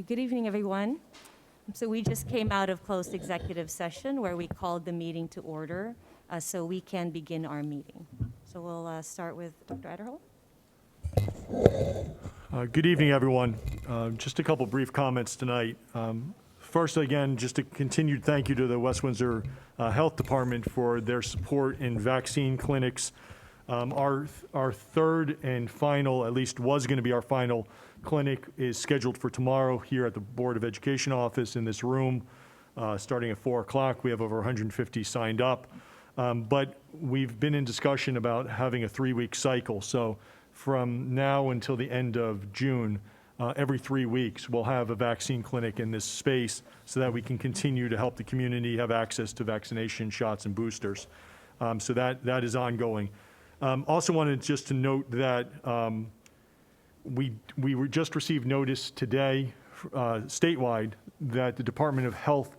you. Good evening, everyone. So we just came out of closed executive session where we called the meeting to order so we can begin our meeting. So we'll start with Dr. Adderholt. Good evening, everyone. Just a couple brief comments tonight. First, again, just a continued thank you to the West Windsor Health Department for their support in vaccine clinics. Our third and final, at least was going to be our final clinic, is scheduled for tomorrow here at the Board of Education office in this room, starting at 4 o'clock. We have over 150 signed up. But we've been in discussion about having a 3-week cycle. So from now until the end of June, every 3 weeks, we'll have a vaccine clinic in this space so that we can continue to help the community have access to vaccination shots and boosters. So that is ongoing. Also wanted just to note that we were just received notice today statewide that the Department of Health,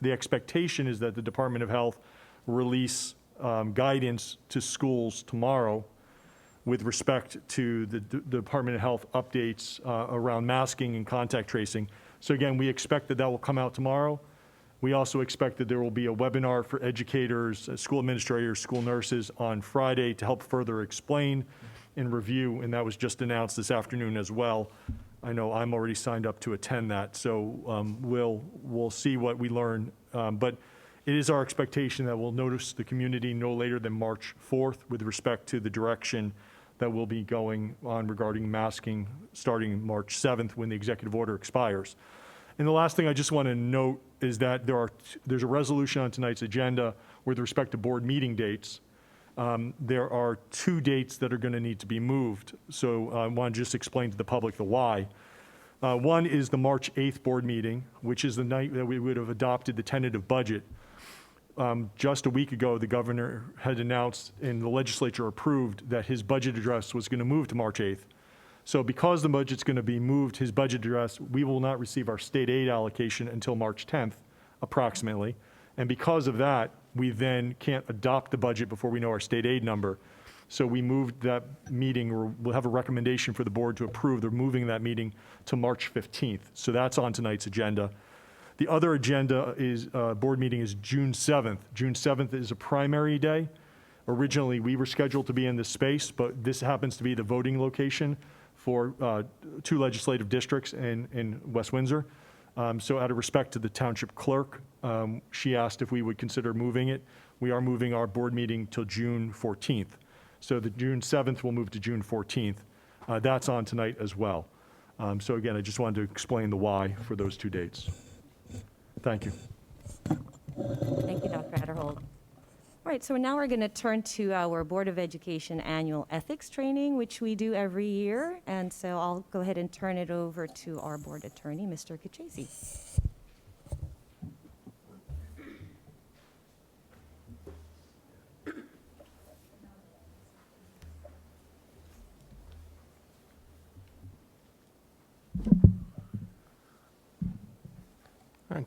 the expectation is that the Department of Health release guidance to schools tomorrow with respect to the Department of Health updates around masking and contact tracing. So again, we expect that will come out tomorrow. We also expect that there will be a webinar for educators, school administrators, school nurses on Friday to help further explain and review, and that was just announced this afternoon as well. I know I'm already signed up to attend that, so we'll see what we learn. But it is our expectation that we'll notice the community no later than March 4th with respect to the direction that will be going on regarding masking starting March 7th when the executive order expires. And the last thing I just want to note is that there's a resolution on tonight's agenda with respect to board meeting dates. There are 2 dates that are going to need to be moved. So I want to just explain to the public the why. One is the March 8th board meeting, which is the night that we would have adopted the tentative budget. Just a week ago, the governor had announced and the legislature approved that his budget address was going to move to March 8th. So because the budget's going to be moved, his budget address, we will not receive our state aid allocation until March 10th, approximately. And because of that, we then can't adopt the budget before we know our state aid number. So we moved that meeting, or we'll have a recommendation for the board to approve. They're moving that meeting to March 15th. So that's on tonight's agenda. The other agenda is, board meeting is June 7th. June 7th is a primary day. Originally, we were scheduled to be in this space, but this happens to be the voting location for 2 legislative districts in West Windsor. So out of respect to the township clerk, she asked if we would consider moving it. We are moving our board meeting till June 14th. So the June 7th will move to June 14th. That's on tonight as well. So again, I just wanted to explain the why for those 2 dates. Thank you. Thank you, Dr. Adderholt. All right, so now we're going to turn to our Board of Education annual ethics training, which we do every year. And so I'll go ahead and turn it over to our board attorney, Mr. Kachesi.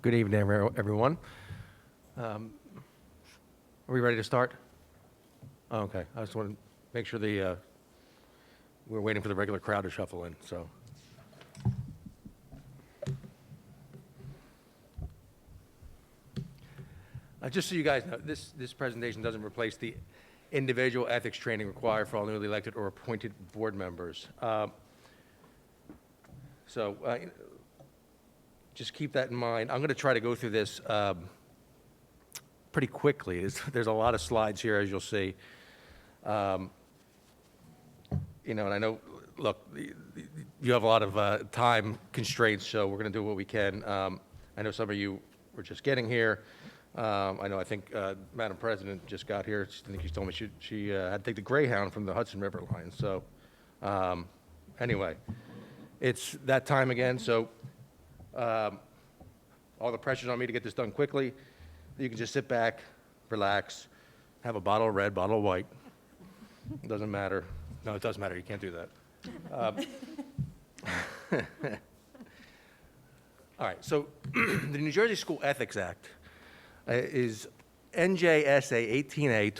Good evening, everyone. Are we ready to start? Oh, okay. I just want to make sure we're waiting for the regular crowd to shuffle in. So, just so you guys know, this presentation doesn't replace the individual ethics training required for all newly elected or appointed board members. Just keep that in mind. I'm going to try to go through this pretty quickly. There's a lot of slides here, as you'll see. And I know, look, you have a lot of time constraints, so we're going to do what we can. I know some of you were just getting here. I think Madam President just got here. I think she told me she had to take the Greyhound from the Hudson River line. So anyway, it's that time again. So all the pressure's on me to get this done quickly. You can just sit back, relax, have a bottle of red, bottle of white. It doesn't matter. No, it does matter. You can't do that. All right. So the New Jersey School Ethics Act is NJSA 18A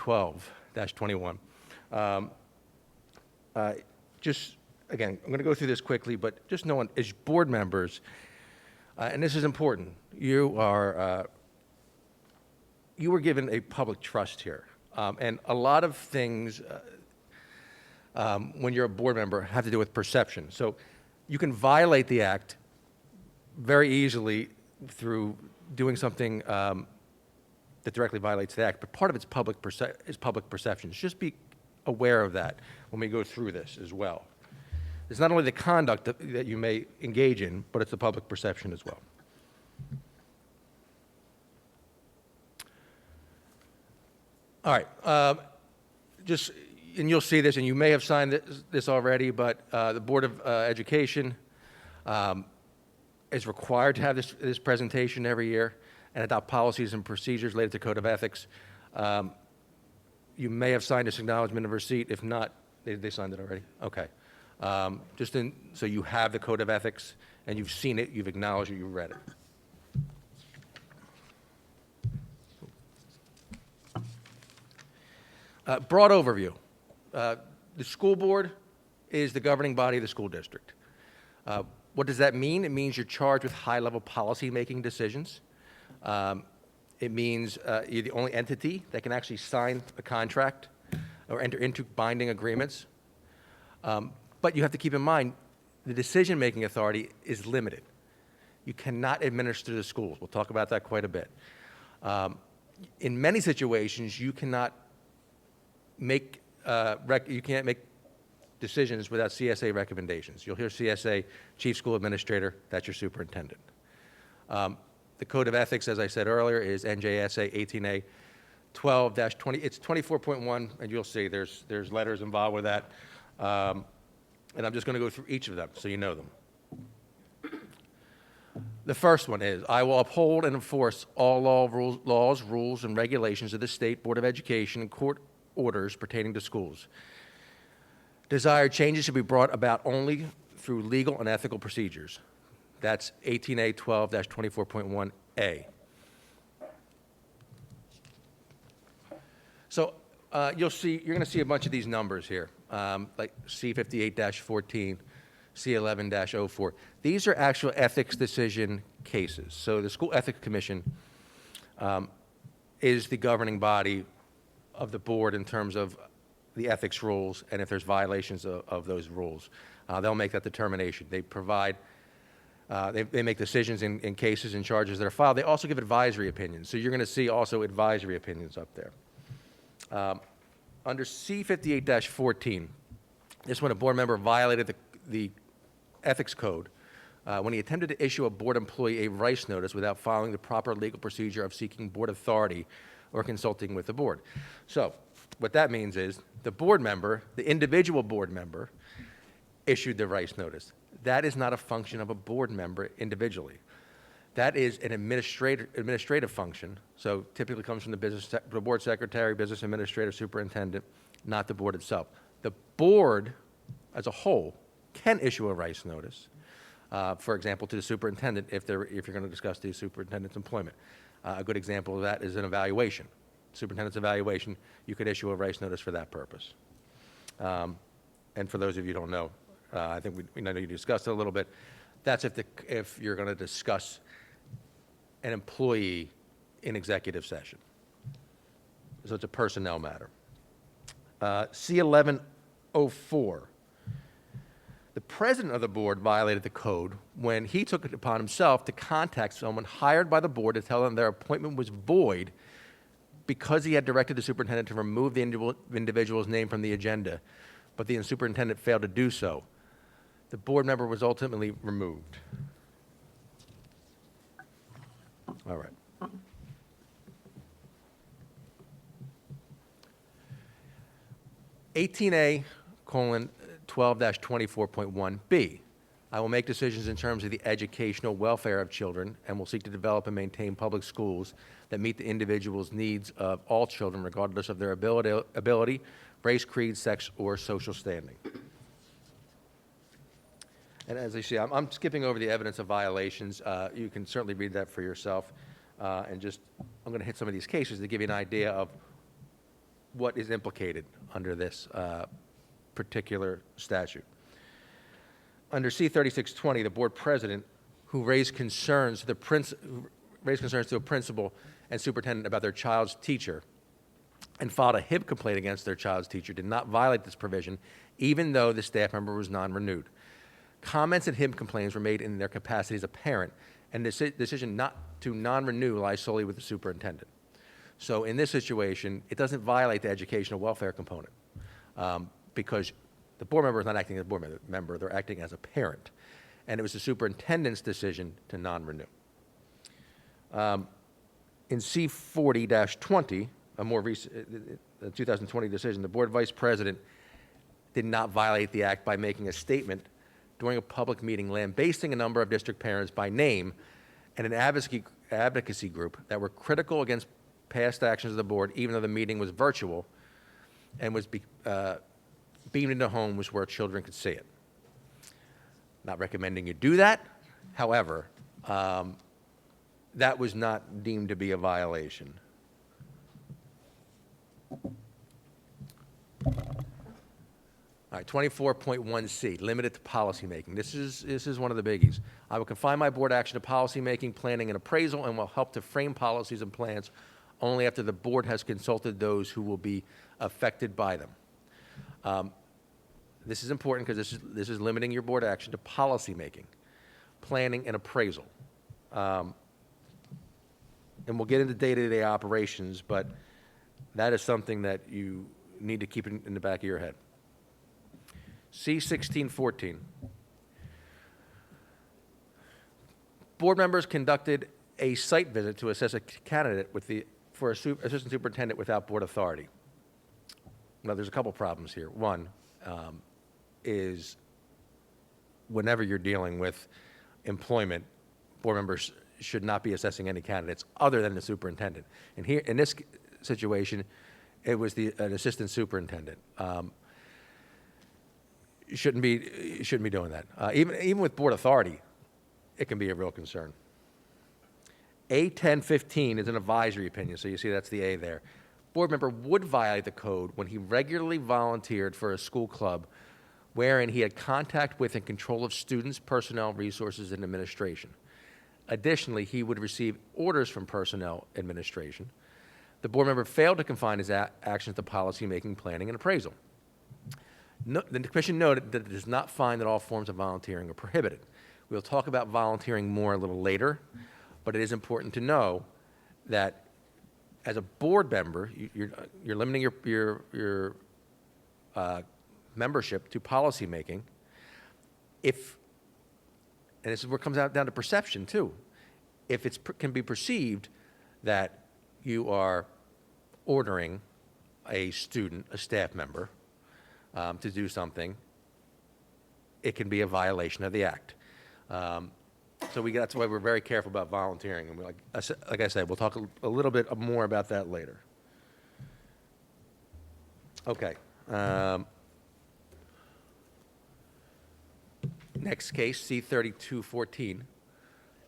12-21. Just, again, I'm going to go through this quickly, but just knowing as board members, And this is important. You were given a public trust here. And a lot of things, when you're a board member, have to do with perception. So you can violate the act very easily through doing something that directly violates the act, but part of it's public perceptions. Just be aware of that when we go through this as well. It's not only the conduct that you may engage in, but it's the public perception as well. All right, and you'll see this, and you may have signed this already, but the Board of Education is required to have this presentation every year and adopt policies and procedures related to Code of Ethics. You may have signed this acknowledgement of receipt. If not, they signed it already? Okay. So you have the Code of Ethics, and you've seen it, you've acknowledged it, you've read it. Broad overview. The school board is the governing body of the school district. What does that mean? It means you're charged with high-level policy-making decisions. It means you're the only entity that can actually sign a contract or enter into binding agreements. But you have to keep in mind, the decision-making authority is limited. You cannot administer the schools. We'll talk about that quite a bit. In many situations, you cannot make decisions without CSA recommendations. You'll hear CSA, Chief School Administrator, that's your superintendent. The Code of Ethics, as I said earlier, is NJSA 18A 12-20. It's 24.1, and you'll see there's letters involved with that. And I'm just going to go through each of them so you know them. The first one is, I will uphold and enforce all laws, rules, and regulations of the State Board of Education and court orders pertaining to schools. Desired changes should be brought about only through legal and ethical procedures. That's 18A 12-24.1A. So you're going to see a bunch of these numbers here, like C58-14, C11-04. These are actual ethics decision cases. So the School Ethics Commission is the governing body of the board in terms of the ethics rules, and if there's violations of those rules, they'll make that determination. They provide, they make decisions in cases and charges that are filed. They also give advisory opinions. So you're going to see also advisory opinions up there. Under C58-14, this when a board member violated the ethics code when he attempted to issue a board employee a rice notice without following the proper legal procedure of seeking board authority or consulting with the board. So what that means is the board member, the individual board member, issued the rice notice. That is not a function of a board member individually. That is an administrative function, so typically comes from the board secretary, business administrator, superintendent, not the board itself. The board as a whole can issue a rice notice, for example, to the superintendent if you're going to discuss the superintendent's employment. A good example of that is an evaluation. Superintendent's evaluation, you could issue a rice notice for that purpose. And for those of you who don't know, I think we know you discussed it a little bit. That's if you're going to discuss an employee in executive session. So it's a personnel matter. C11-04. The president of the board violated the code when he took it upon himself to contact someone hired by the board to tell them their appointment was void because he had directed the superintendent to remove the individual's name from the agenda, but the superintendent failed to do so. The board member was ultimately removed. All right. (18A:12-24.1b). I will make decisions in terms of the educational welfare of children and will seek to develop and maintain public schools that meet the individual's needs of all children, regardless of their ability, race, creed, sex, or social standing. And as you see, I'm skipping over the evidence of violations. You can certainly read that for yourself. I'm going to hit some of these cases to give you an idea of what is implicated under this particular statute. Under C3620, the board president who raised concerns to a principal and superintendent about their child's teacher and filed a HIB complaint against their child's teacher did not violate this provision, even though the staff member was non-renewed. Comments and HIB complaints were made in their capacity as a parent, and the decision not to non-renew lies solely with the superintendent. So in this situation, it doesn't violate the educational welfare component because the board member is not acting as a board member, they're acting as a parent. And it was the superintendent's decision to non-renew. In C40-20, a more recent 2020 decision, the board vice president did not violate the act by making a statement during a public meeting lambasting a number of district parents by name and an advocacy group that were critical against past actions of the board, even though the meeting was virtual and was beamed into homes where children could see it. Not recommending you do that. However, that was not deemed to be a violation. All right, 24.1C, limited to policymaking. This is one of the biggies. I will confine my board action to policymaking, planning, and appraisal, and will help to frame policies and plans only after the board has consulted those who will be affected by them. This is important because this is limiting your board action to policymaking, planning, and appraisal. And we'll get into day-to-day operations, but that is something that you need to keep in the back of your head. C1614. Board members conducted a site visit to assess a candidate for assistant superintendent without board authority. Now, there's a couple problems here. One is whenever you're dealing with employment, board members should not be assessing any candidates other than the superintendent. And here, in this situation, it was an assistant superintendent. You shouldn't be doing that. Even with board authority, it can be a real concern. A1015 is an advisory opinion, so you see that's the A there. Board member would violate the code when he regularly volunteered for a school club wherein he had contact with and control of students, personnel, resources, and administration. Additionally, he would receive orders from personnel administration. The board member failed to confine his actions to policy-making, planning, and appraisal. The commission noted that it does not find that all forms of volunteering are prohibited. We'll talk about volunteering more a little later, but it is important to know that as a board member, you're limiting your membership to policymaking. And this is where it comes down to perception too. If it can be perceived that you are ordering a student, a staff member, to do something, it can be a violation of the act. That's why we're very careful about volunteering. And like I said, we'll talk a little bit more about that later. Okay. Next case, C3214.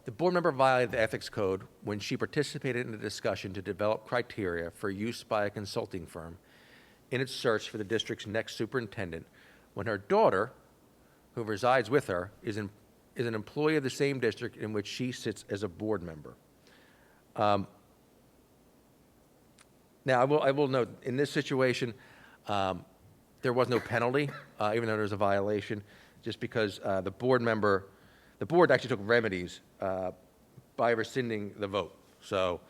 The board member violated the ethics code when she participated in a discussion to develop criteria for use by a consulting firm in its search for the district's next superintendent when her daughter, who resides with her, is an employee of the same district in which she sits as a board member. Now, I will note, in this situation, there was no penalty, even though there was a violation, just because the board actually took remedies by rescinding the vote. So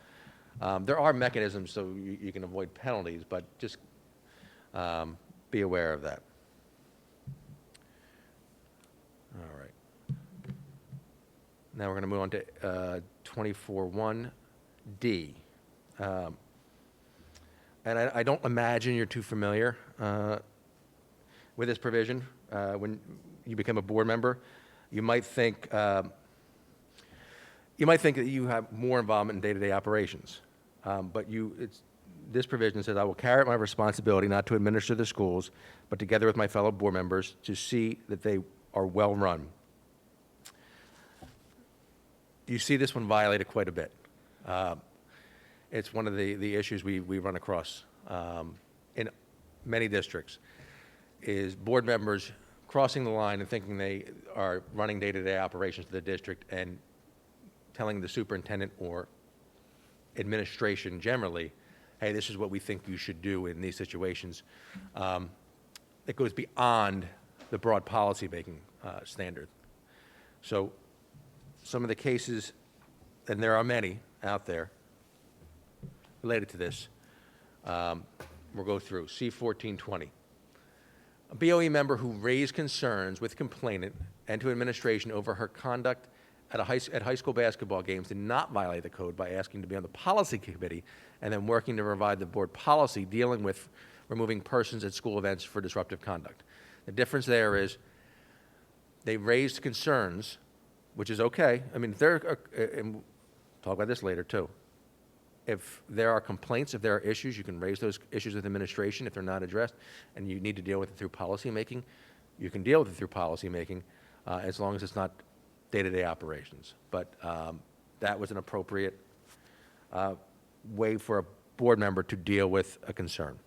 there are mechanisms so you can avoid penalties, but just be aware of that. All right. Now we're going to move on to 24.1D. And I don't imagine you're too familiar with this provision. When you become a board member, you might think that you have more involvement in day-to-day operations. But this provision says, I will carry out my responsibility not to administer the schools, but together with my fellow board members to see that they are well run. You see this one violated quite a bit. It's one of the issues we run across in many districts, is board members crossing the line and thinking they are running day-to-day operations of the district and telling the superintendent or administration generally, hey, this is what we think you should do in these situations. It goes beyond the broad policy-making standard. So some of the cases, and there are many out there related to this, we'll go through. C-1420. A BOE member who raised concerns with complainant and to administration over her conduct at high school basketball games did not violate the code by asking to be on the policy committee and then working to provide the board policy dealing with removing persons at school events for disruptive conduct. The difference there is they raised concerns, which is okay. I mean, and we'll talk about this later too. If there are complaints, if there are issues, you can raise those issues with administration if they're not addressed, and you need to deal with it through policymaking. You can deal with it through policymaking as long as it's not day-to-day operations. But that was an appropriate way for a board member to deal with a concern.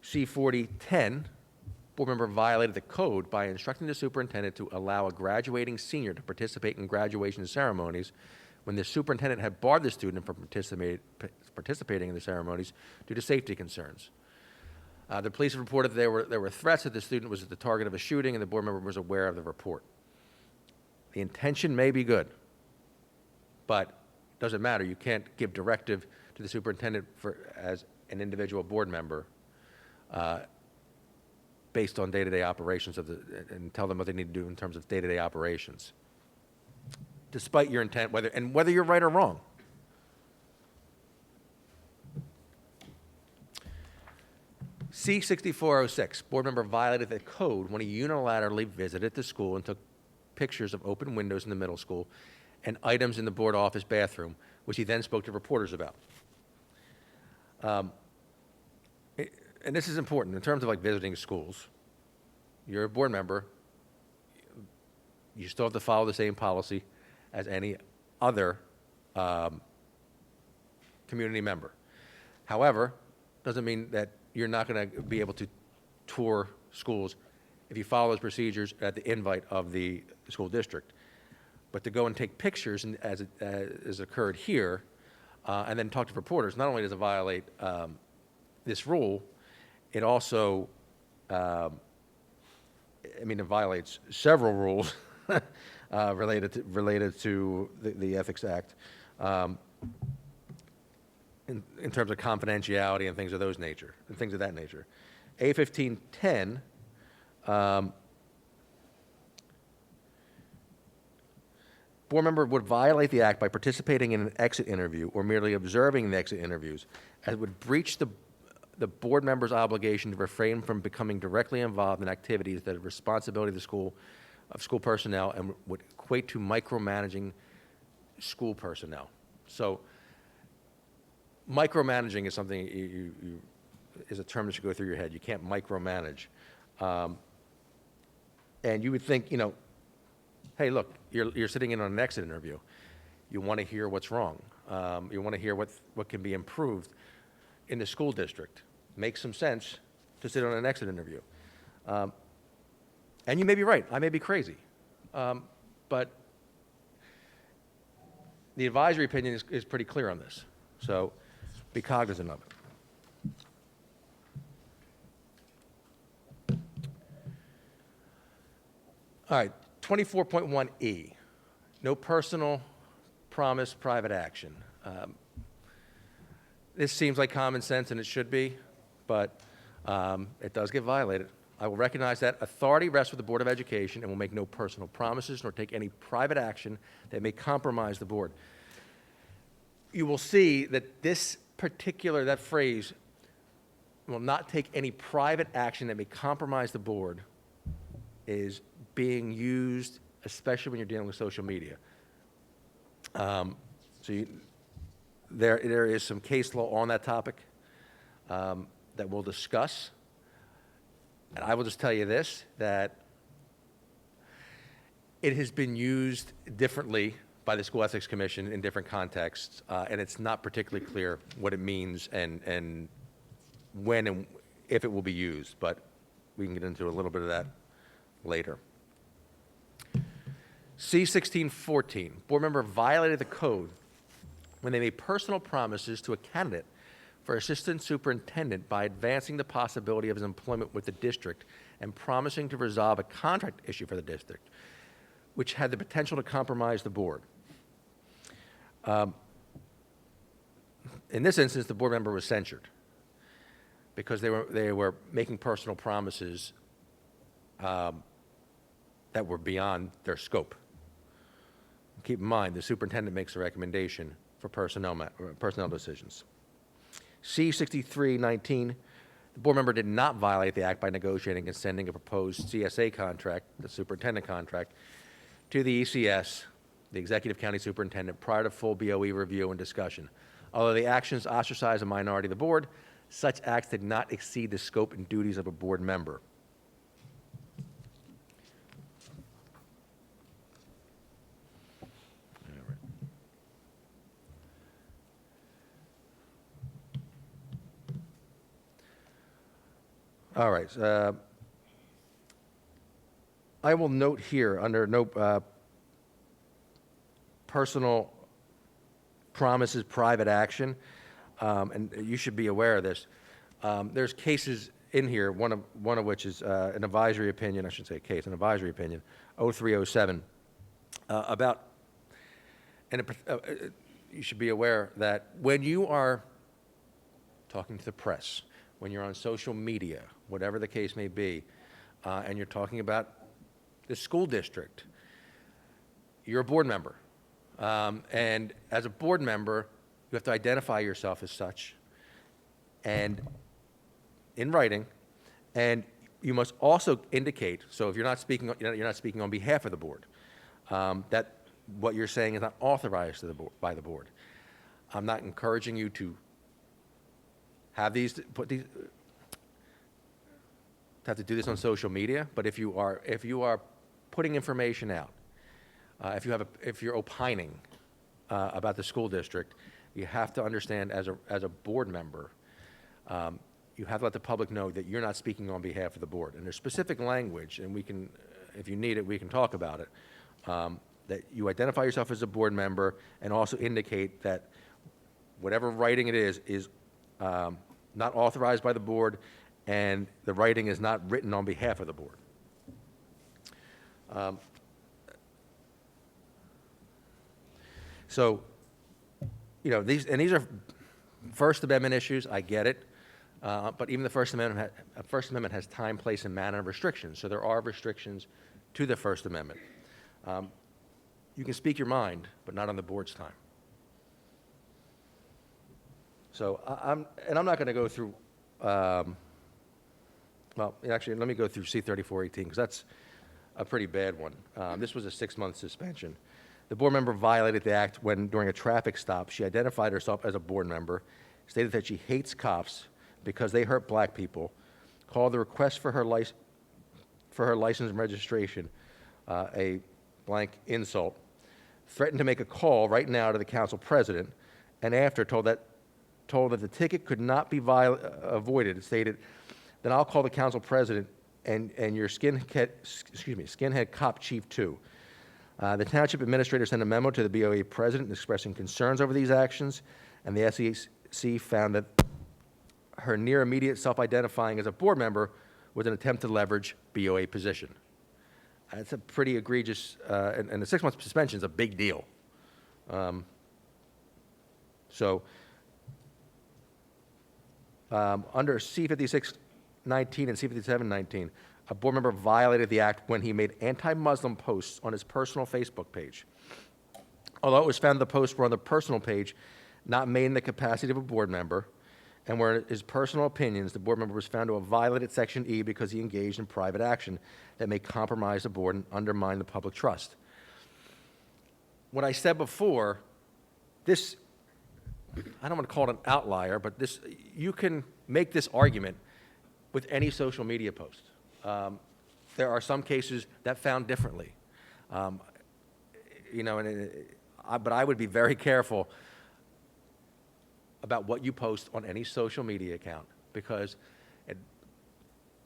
C-4010, board member violated the code by instructing the superintendent to allow a graduating senior to participate in graduation ceremonies when the superintendent had barred the student from participating in the ceremonies due to safety concerns. The police reported that there were threats that the student was the target of a shooting, and the board member was aware of the report. The intention may be good, but it doesn't matter. You can't give directive to the superintendent as an individual board member based on day-to-day operations and tell them what they need to do in terms of day-to-day operations, despite your intent, whether you're right or wrong. C-6406, board member violated the code when he unilaterally visited the school and took pictures of open windows in the middle school and items in the board office bathroom, which he then spoke to reporters about. And this is important in terms of like visiting schools. You're a board member. You still have to follow the same policy as any other community member. However, doesn't mean that you're not going to be able to tour schools if you follow those procedures at the invite of the school district. But to go and take pictures, as occurred here, and then talk to reporters, not only does it violate this rule, it also, it violates several rules related to the Ethics Act in terms of confidentiality and things of that nature. A-1510, board member would violate the act by participating in an exit interview or merely observing the exit interviews, as it would breach the board member's obligation to refrain from becoming directly involved in activities that are responsibility of school personnel and would equate to micromanaging school personnel. So micromanaging is something is a term that should go through your head. You can't micromanage. And you would think, hey, look, you're sitting in on an exit interview. You want to hear what's wrong. You want to hear what can be improved in the school district. Makes some sense to sit on an exit interview. And you may be right. I may be crazy. But the advisory opinion is pretty clear on this. So be cognizant of it. All right, 24.1E, no personal promise, private action. This seems like common sense, and it should be, but it does get violated. I will recognize that authority rests with the Board of Education and will make no personal promises nor take any private action that may compromise the board. You will see that that phrase, will not take any private action that may compromise the board, is being used, especially when you're dealing with social media. There is some case law on that topic that we'll discuss. And I will just tell you this, that it has been used differently by the School Ethics Commission in different contexts, and it's not particularly clear what it means and when and if it will be used. But we can get into a little bit of that later. C-1614, board member violated the code when they made personal promises to a candidate for assistant superintendent by advancing the possibility of his employment with the district and promising to resolve a contract issue for the district, which had the potential to compromise the board. In this instance, the board member was censured because they were making personal promises that were beyond their scope. Keep in mind, the superintendent makes a recommendation for personnel decisions. C-6319, the board member did not violate the act by negotiating and sending a proposed CSA contract, the superintendent contract, to the ECS, the Executive County Superintendent, prior to full BOE review and discussion. Although the actions ostracized a minority of the board, such acts did not exceed the scope and duties of a board member. All right. I will note here under no personal promises, private action, and you should be aware of this. There's cases in here, one of which is an advisory opinion, I should say a case, an advisory opinion, 0307, about, and you should be aware that when you are talking to the press, when you're on social media, whatever the case may be, and you're talking about the school district, you're a board member. And as a board member, you have to identify yourself as such, and in writing, and you must also indicate, so if you're not speaking on behalf of the board, that what you're saying is not authorized to the board, by the board. I'm not encouraging you to have have to do this on social media, but if you are putting information out, if you're opining about the school district, you have to understand as a board member, you have to let the public know that you're not speaking on behalf of the board. And there's specific language, and we can, if you need it, we can talk about it, that you identify yourself as a board member and also indicate that whatever writing it is not authorized by the board, and the writing is not written on behalf of the board. So, you know, these are First Amendment issues. I get it, but even the First Amendment has time, place, and manner restrictions. So there are restrictions to the First Amendment. You can speak your mind, but not on the board's time. So I'm not going to go through. Well, actually, let me go through C-3418 because that's a pretty bad one. This was a 6-month suspension. The board member violated the act when, during a traffic stop, she identified herself as a board member, stated that she hates cops because they hurt black people, called the request for her license and registration a blank insult, threatened to make a call right now to the council president, and after told that the ticket could not be avoided, stated, then I'll call the council president and your skinhead cop chief too. The township administrator sent a memo to the BOE president expressing concerns over these actions, and the SEC found that her near immediate self-identifying as a board member was an attempt to leverage BOA position. That's a pretty egregious, and the 6-month suspension is a big deal. Under C-5619 and C-5719, a board member violated the act when he made anti-Muslim posts on his personal Facebook page. Although it was found the posts were on the personal page, not made in the capacity of a board member, and were his personal opinions, the board member was found to have violated Section E because he engaged in private action that may compromise the board and undermine the public trust. What I said before, this, I don't want to call it an outlier, but this, you can make this argument with any social media post. There are some cases that found differently. You know, but I would be very careful about what you post on any social media account, because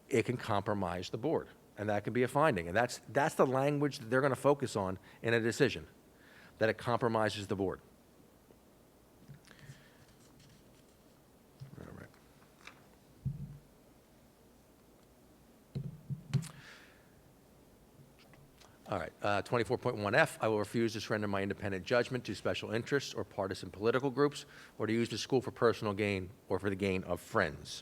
it can compromise the board, and that can be a finding. And that's the language that they're going to focus on in a decision, that it compromises the board. All right. All right, 24.1F, I will refuse to surrender my independent judgment to special interests or partisan political groups, or to use the school for personal gain or for the gain of friends.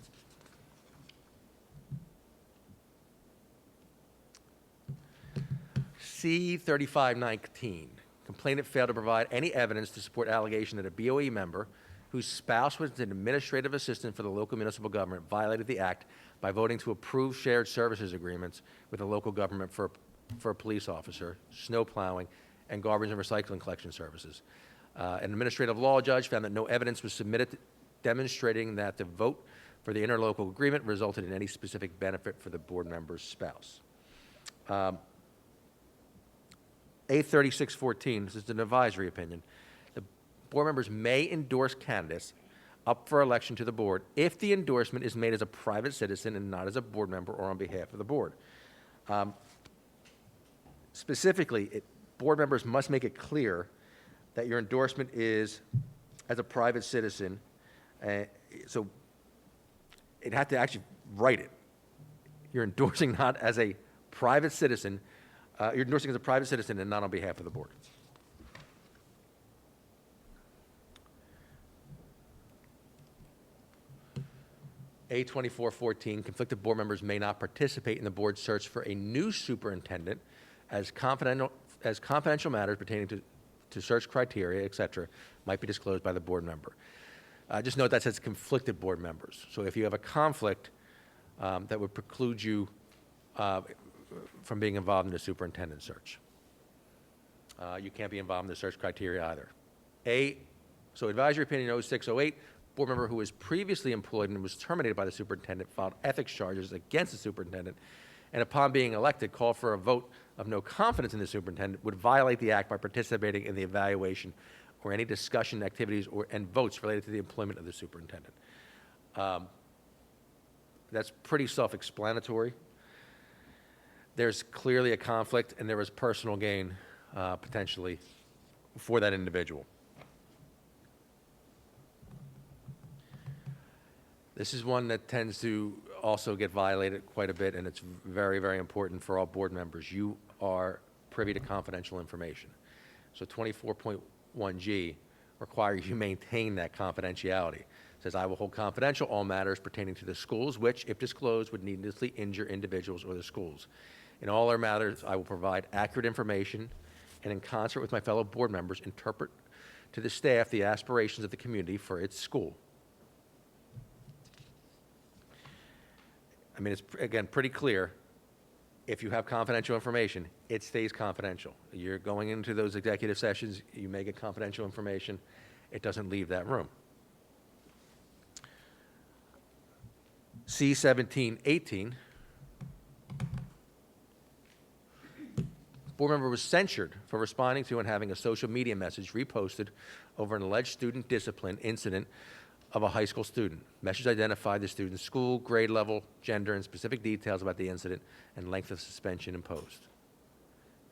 C-3519, complainant failed to provide any evidence to support allegation that a BOE member whose spouse was an administrative assistant for the local municipal government violated the act by voting to approve shared services agreements with the local government for a police officer, snow plowing, and garbage and recycling collection services. An administrative law judge found that no evidence was submitted demonstrating that the vote for the interlocal agreement resulted in any specific benefit for the board member's spouse. A3614, this is an advisory opinion. The board members may endorse candidates up for election to the board if the endorsement is made as a private citizen and not as a board member or on behalf of the board. Specifically, board members must make it clear that your endorsement is as a private citizen. So it had to actually write it. You're endorsing not as a private citizen, you're endorsing as a private citizen and not on behalf of the board. A2414, conflicted board members may not participate in the board search for a new superintendent as confidential matters pertaining to search criteria, et cetera, might be disclosed by the board member. Just note that says conflicted board members. So if you have a conflict that would preclude you from being involved in the superintendent search. You can't be involved in the search criteria either. So advisory opinion 0608, board member who was previously employed and was terminated by the superintendent filed ethics charges against the superintendent, and upon being elected, called for a vote of no confidence in the superintendent, would violate the act by participating in the evaluation or any discussion activities and votes related to the employment of the superintendent. That's pretty self-explanatory. There's clearly a conflict, and there was personal gain potentially for that individual. This is one that tends to also get violated quite a bit, and it's very, very important for all board members. You are privy to confidential information. So 24.1G requires you maintain that confidentiality. It says, I will hold confidential all matters pertaining to the schools, which, if disclosed, would needlessly injure individuals or the schools. In all our matters, I will provide accurate information, and in concert with my fellow board members, interpret to the staff the aspirations of the community for its school. I mean, it's, again, pretty clear. If you have confidential information, it stays confidential. You're going into those executive sessions, you may get confidential information, it doesn't leave that room. C-1718, board member was censured for responding to and having a social media message reposted over an alleged student discipline incident of a high school student. Message identified the student's school, grade level, gender, and specific details about the incident and length of suspension imposed.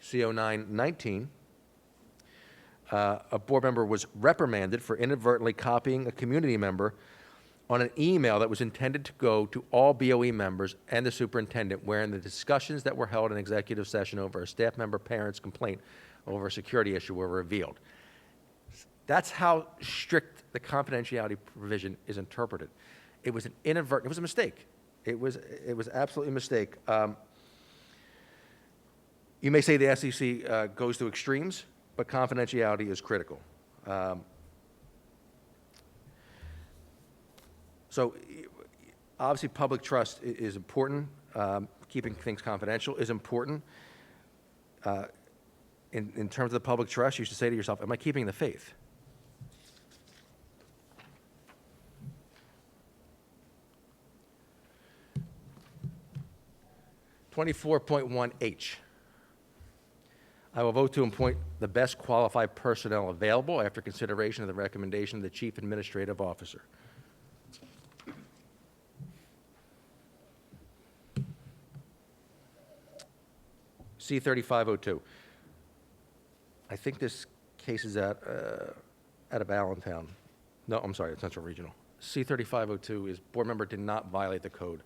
C-0919, a board member was reprimanded for inadvertently copying a community member on an email that was intended to go to all BOE members and the superintendent, wherein the discussions that were held in executive session over a staff member parent's complaint over a security issue were revealed. That's how strict the confidentiality provision is interpreted. It was an inadvertent, it was a mistake. It was absolutely a mistake. You may say the SEC goes to extremes, but confidentiality is critical. So obviously public trust is important. Keeping things confidential is important. In terms of the public trust, you should say to yourself, am I keeping the faith? (24.1H). I will vote to appoint the best qualified personnel available after consideration of the recommendation of the Chief Administrative Officer. C-3502. I think this case is out of Allentown. No, I'm sorry, it's Central Regional. C-3502 is board member did not violate the code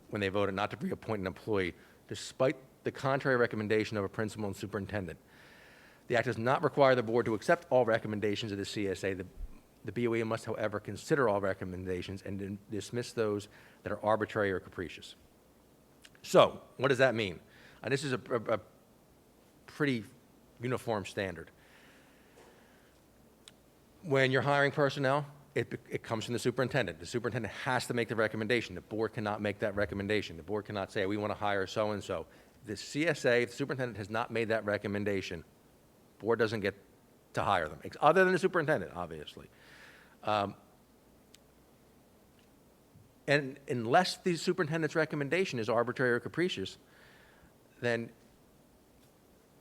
when they voted not to reappoint an employee, despite the contrary recommendation of a principal and superintendent. The act does not require the board to accept all recommendations of the CSA. The BOE must, however, consider all recommendations and dismiss those that are arbitrary or capricious. So, what does that mean? And this is a pretty uniform standard. When you're hiring personnel, it comes from the superintendent. The superintendent has to make the recommendation. The board cannot make that recommendation. The board cannot say, we want to hire so-and-so. The CSA, if the superintendent has not made that recommendation, board doesn't get to hire them, other than the superintendent, obviously. And unless the superintendent's recommendation is arbitrary or capricious, then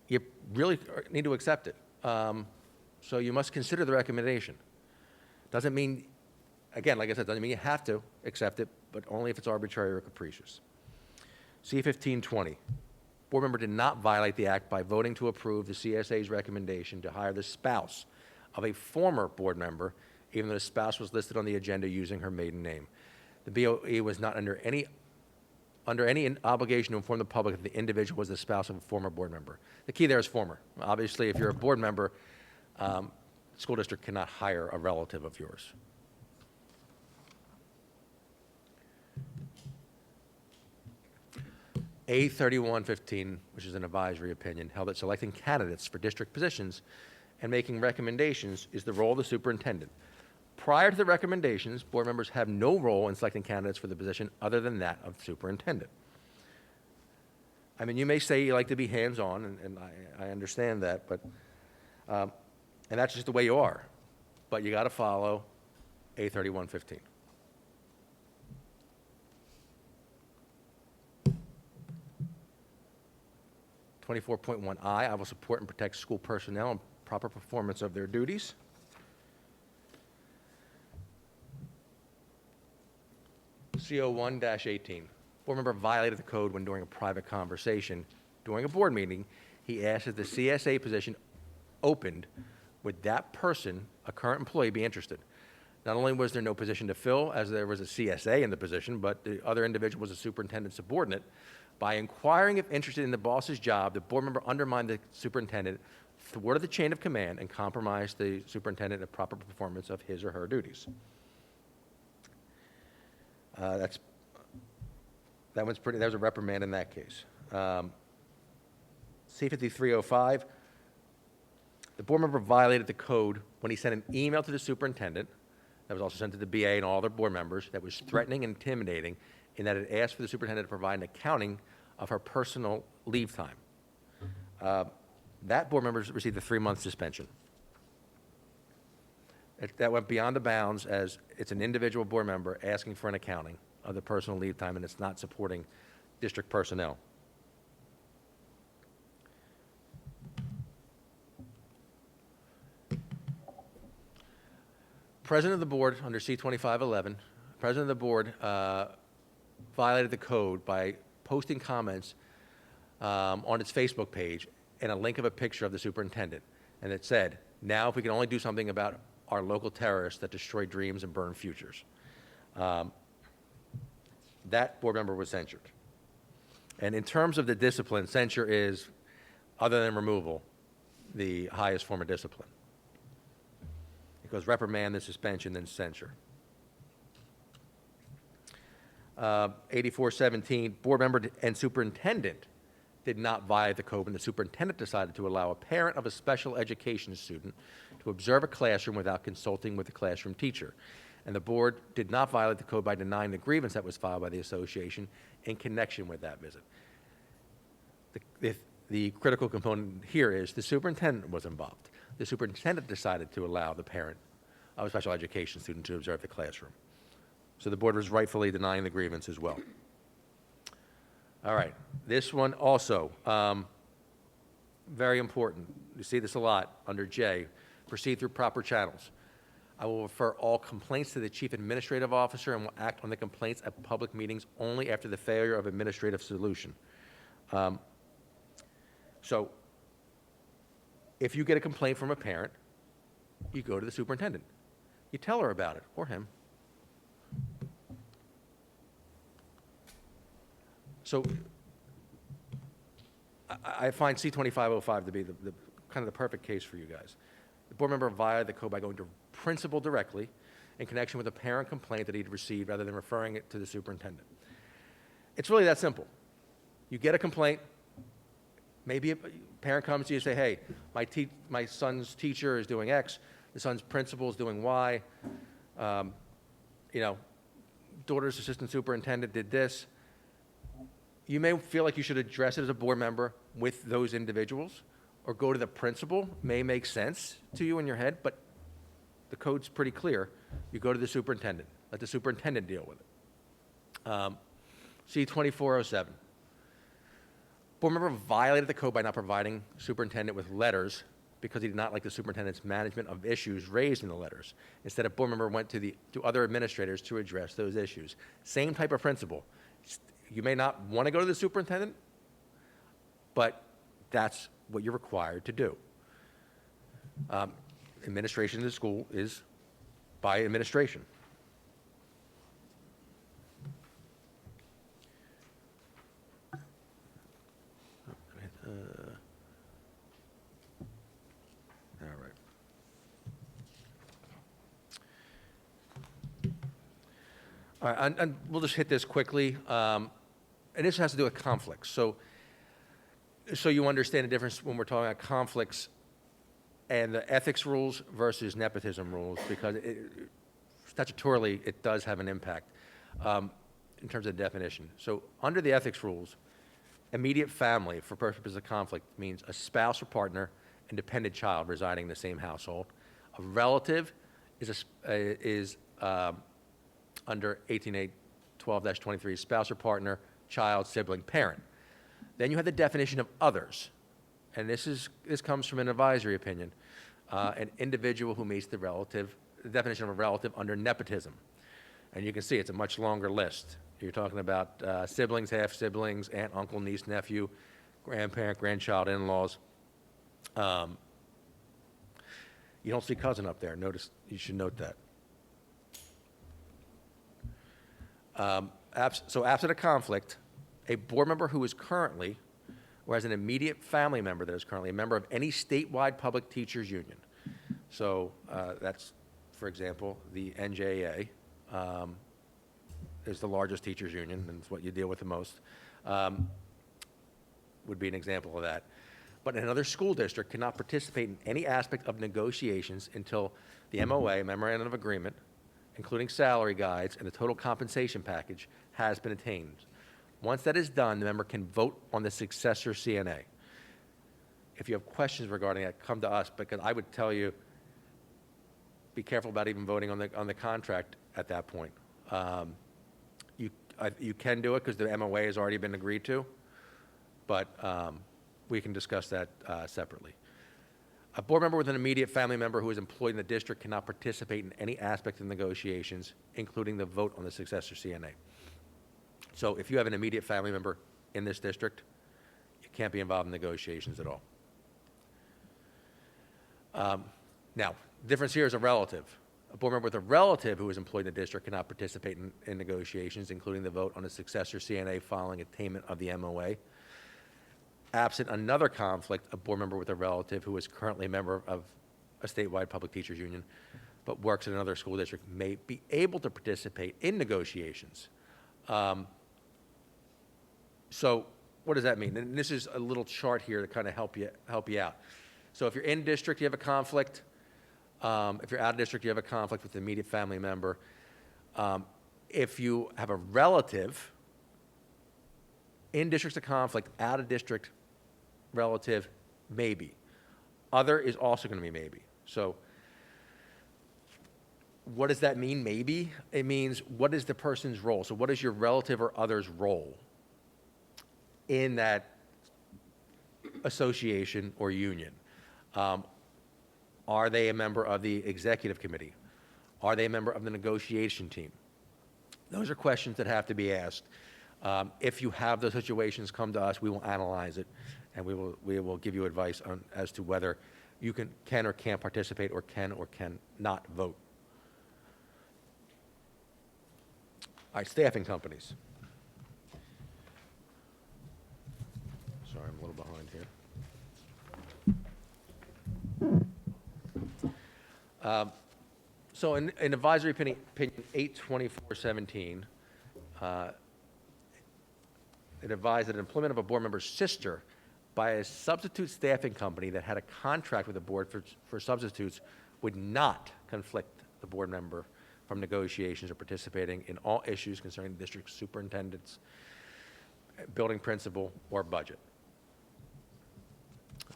you really need to accept it. So you must consider the recommendation. Doesn't mean, again, like I said, doesn't mean you have to accept it, but only if it's arbitrary or capricious. C-1520. Board member did not violate the act by voting to approve the CSA's recommendation to hire the spouse of a former board member, even though the spouse was listed on the agenda using her maiden name. The BOE was not under any obligation to inform the public that the individual was the spouse of a former board member. The key there is former. Obviously, if you're a board member, school district cannot hire a relative of yours. A3115, which is an advisory opinion, held that selecting candidates for district positions and making recommendations is the role of the superintendent. Prior to the recommendations, board members have no role in selecting candidates for the position other than that of superintendent. I mean, you may say you like to be hands-on, and I understand that, but, and that's just the way you are. But you got to follow A3115. I will support and protect school personnel and proper performance of their duties. CO1-18. Board member violated the code when during a private conversation during a board meeting, he asked if the CSA position opened, would that person, a current employee, be interested? Not only was there no position to fill, as there was a CSA in the position, but the other individual was a superintendent subordinate. By inquiring if interested in the boss's job, the board member undermined the superintendent, thwarted the chain of command, and compromised the superintendent in proper performance of his or her duties. That was a reprimand in that case. C-5305, the board member violated the code when he sent an email to the superintendent, that was also sent to the BA and all other board members, that was threatening and intimidating in that it asked for the superintendent to provide an accounting of her personal leave time. That board member received a 3-month suspension. That went beyond the bounds, as it's an individual board member asking for an accounting of the personal leave time, and it's not supporting district personnel. President of the board, under C-2511, president of the board violated the code by posting comments on its Facebook page and a link of a picture of the superintendent. And it said, now if we can only do something about our local terrorists that destroy dreams and burn futures. That board member was censured. And in terms of the discipline, censure is, other than removal, the highest form of discipline. It goes reprimand, then suspension, then censure. 8417, board member and superintendent did not violate the code when the superintendent decided to allow a parent of a special education student to observe a classroom without consulting with the classroom teacher. And the board did not violate the code by denying the grievance that was filed by the association in connection with that visit. The critical component here is the superintendent was involved. The superintendent decided to allow the parent of a special education student to observe the classroom. So the board was rightfully denying the grievance as well. All right, this one also, very important. You see this a lot under J, proceed through proper channels. I will refer all complaints to the chief administrative officer and will act on the complaints at public meetings only after the failure of administrative solution. So if you get a complaint from a parent, you go to the superintendent. You tell her about it, or him. So I find C-2505 to be the kind of the perfect case for you guys. The board member violated the code by going to principal directly in connection with a parent complaint that he'd received rather than referring it to the superintendent. It's really that simple. You get a complaint, maybe a parent comes to you and say, hey, my son's teacher is doing X, the son's principal is doing Y, daughter's assistant superintendent did this. You may feel like you should address it as a board member with those individuals, or go to the principal. May make sense to you in your head, but the code's pretty clear. You go to the superintendent. Let the superintendent deal with it. C-2407. Board member violated the code by not providing superintendent with letters because he did not like the superintendent's management of issues raised in the letters. Instead, a board member went to other administrators to address those issues. Same type of principle. You may not want to go to the superintendent, but that's what you're required to do. Administration of the school is by administration. All right. All right, and we'll just hit this quickly. And this has to do with conflicts. So you understand the difference when we're talking about conflicts and the ethics rules versus nepotism rules, because statutorily it does have an impact in terms of definition. So under the ethics rules, immediate family for purposes of conflict means a spouse or partner and dependent child residing in the same household. A relative is under 18.8.12-23, spouse or partner, child, sibling, parent. Then you have the definition of others, and this comes from an advisory opinion, an individual who meets the definition of a relative under nepotism. And you can see it's a much longer list. You're talking about siblings, half-siblings, aunt, uncle, niece, nephew, grandparent, grandchild, in-laws. You don't see cousin up there. You should note that. So absent a conflict, a board member who is currently, or as an immediate family member that is currently a member of any statewide public teachers union. So that's, for example, the NJA is the largest teachers union, and it's what you deal with the most, would be an example of that. But another school district cannot participate in any aspect of negotiations until the MOA, Memorandum of Agreement, including salary guides and the total compensation package, has been attained. Once that is done, the member can vote on the successor CNA. If you have questions regarding that, come to us, because I would tell you, be careful about even voting on the contract at that point. You can do it because the MOA has already been agreed to, but we can discuss that separately. A board member with an immediate family member who is employed in the district cannot participate in any aspect of negotiations, including the vote on the successor CNA. So if you have an immediate family member in this district, you can't be involved in negotiations at all. Now, the difference here is a relative. A board member with a relative who is employed in the district cannot participate in negotiations, including the vote on the successor CNA following attainment of the MOA. Absent another conflict, a board member with a relative who is currently a member of a statewide public teachers union but works in another school district may be able to participate in negotiations. So what does that mean? And this is a little chart here to kind of help you out. So if you're in district, you have a conflict. If you're out of district, you have a conflict with an immediate family member. If you have a relative, in district's a conflict, out of district relative, maybe. Other is also going to be maybe. So what does that mean, maybe? It means, what is the person's role? So what is your relative or other's role in that association or union? Are they a member of the executive committee? Are they a member of the negotiation team? Those are questions that have to be asked. If you have those situations, come to us, we will analyze it, and we will give you advice on, as to whether you can or can't participate or can not vote. All right, staffing companies. Sorry, I'm a little behind here. So in advisory opinion 8/24/17, it advised that employment of a board member's sister by a substitute staffing company that had a contract with the board for substitutes would not conflict the board member from negotiations or participating in all issues concerning the district superintendent's, building principal, or budget.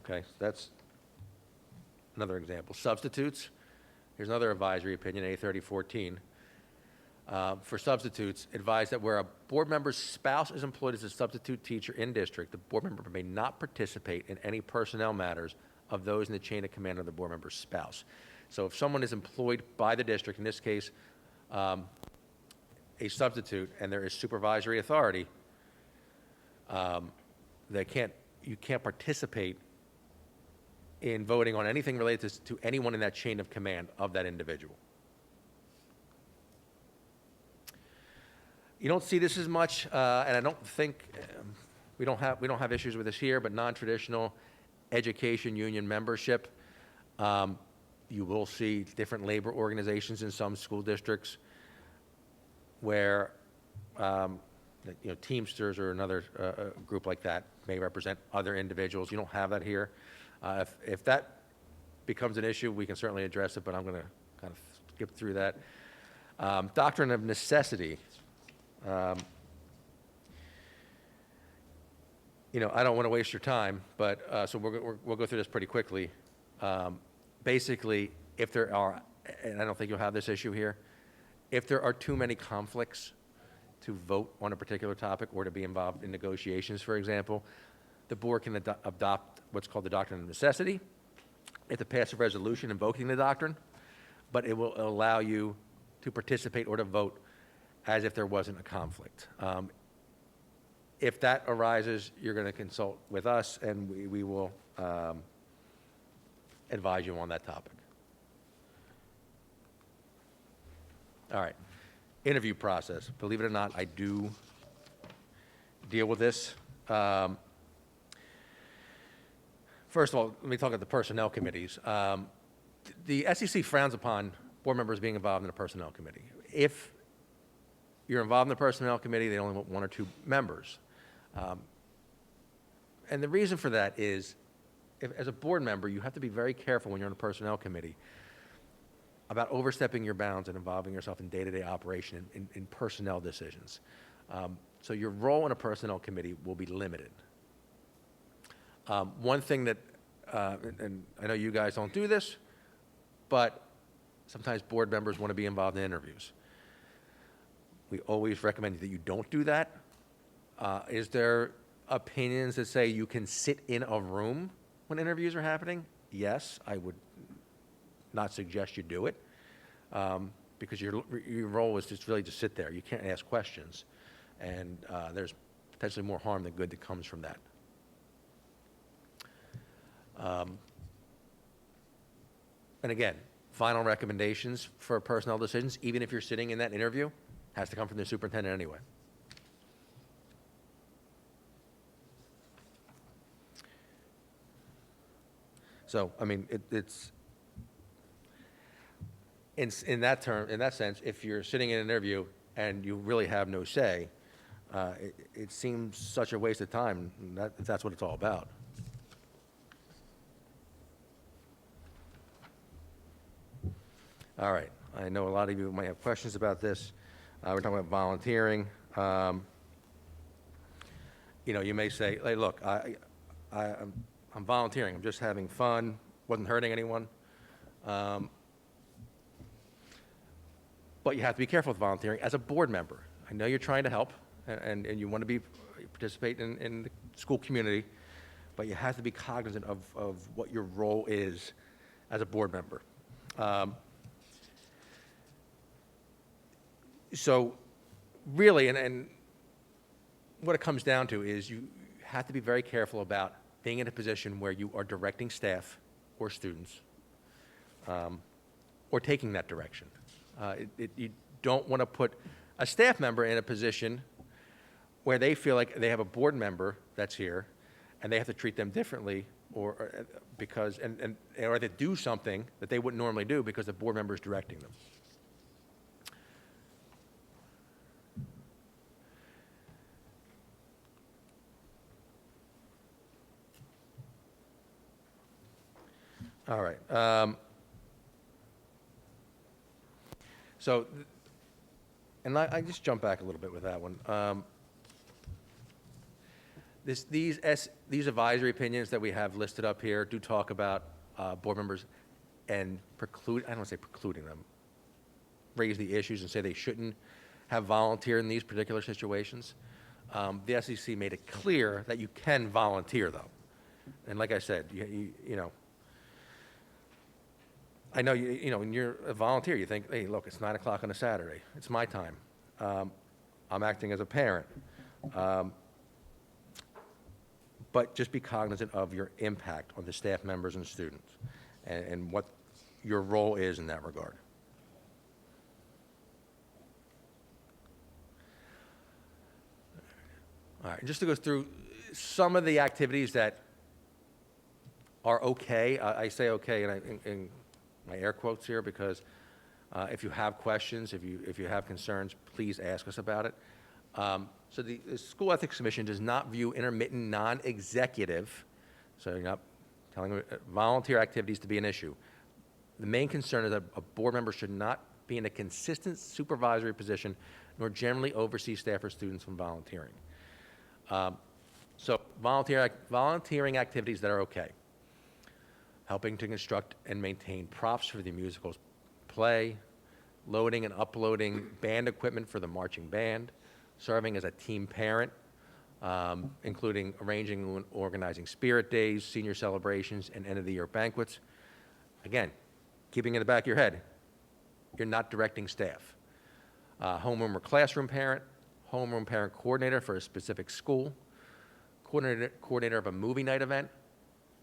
Okay, so that's another example. Substitutes, here's another advisory opinion, A3014. For substitutes, advised that where a board member's spouse is employed as a substitute teacher in district, the board member may not participate in any personnel matters of those in the chain of command of the board member's spouse. So if someone is employed by the district, in this case, a substitute, and there is supervisory authority, you can't participate in voting on anything related to anyone in that chain of command of that individual. You don't see this as much, and I don't think we don't have issues with this here, but non-traditional education union membership. You will see different labor organizations in some school districts where Teamsters or another group like that may represent other individuals. You don't have that here. If that becomes an issue, we can certainly address it, but I'm going to kind of skip through that. Doctrine of necessity. I don't want to waste your time, but so we'll go through this pretty quickly. Basically, if there are, and I don't think you'll have this issue here, if there are too many conflicts to vote on a particular topic or to be involved in negotiations, for example, the board can adopt what's called the doctrine of necessity. It's a passive resolution invoking the doctrine, but it will allow you to participate or to vote as if there wasn't a conflict. If that arises, you're going to consult with us, and we will advise you on that topic. All right, interview process. Believe it or not, I do deal with this. First of all, let me talk about the personnel committees. The SEC frowns upon board members being involved in a personnel committee. If you're involved in the personnel committee, they only want 1 or 2 members. And the reason for that is, as a board member, you have to be very careful when you're on a personnel committee about overstepping your bounds and involving yourself in day-to-day operation in personnel decisions. So your role in a personnel committee will be limited. One thing that, and I know you guys don't do this, but sometimes board members want to be involved in interviews. We always recommend that you don't do that. Is there opinions that say you can sit in a room when interviews are happening? Yes, I would not suggest you do it, because your role is just really to sit there. You can't ask questions, and there's potentially more harm than good that comes from that. And again, final recommendations for personnel decisions, even if you're sitting in that interview, has to come from the superintendent anyway. So, I mean, it's in that sense, if you're sitting in an interview and you really have no say, it seems such a waste of time. That's what it's all about. All right. I know a lot of you might have questions about this. We're talking about volunteering. You may say, "Hey, look, I'm volunteering. I'm just having fun. Wasn't hurting anyone." But you have to be careful with volunteering as a board member. I know you're trying to help, and you want to participate in the school community, but you have to be cognizant of what your role is as a board member. So really, and what it comes down to is you have to be very careful about being in a position where you are directing staff or students or taking that direction. You don't want to put a staff member in a position where they feel like they have a board member that's here and they have to treat them differently or because, or they do something that they wouldn't normally do because the board member is directing them. All right. And I just jump back a little bit with that one. These advisory opinions that we have listed up here do talk about board members and preclude, I don't want to say precluding them, raise the issues and say they shouldn't have volunteer in these particular situations. The SEC made it clear that you can volunteer, though. And like I said, you know, I know, you know, when you're a volunteer, you think, hey, look, it's 9 o'clock on a Saturday. It's my time. I'm acting as a parent. But just be cognizant of your impact on the staff members and students and what your role is in that regard. All right, just to go through some of the activities that are okay. I say okay in my air quotes here because if you have questions, if you have concerns, please ask us about it. So the School Ethics Commission does not view intermittent non-executive, so you're not telling volunteer activities to be an issue. The main concern is that a board member should not be in a consistent supervisory position nor generally oversee staff or students from volunteering. So volunteering activities that are okay. Helping to construct and maintain props for the musical play, loading and uploading band equipment for the marching band, serving as a team parent, including arranging and organizing spirit days, senior celebrations, and end-of-the-year banquets. Again, keeping in the back of your head, you're not directing staff. Homeroom or classroom parent, homeroom parent coordinator for a specific school, coordinator of a movie night event,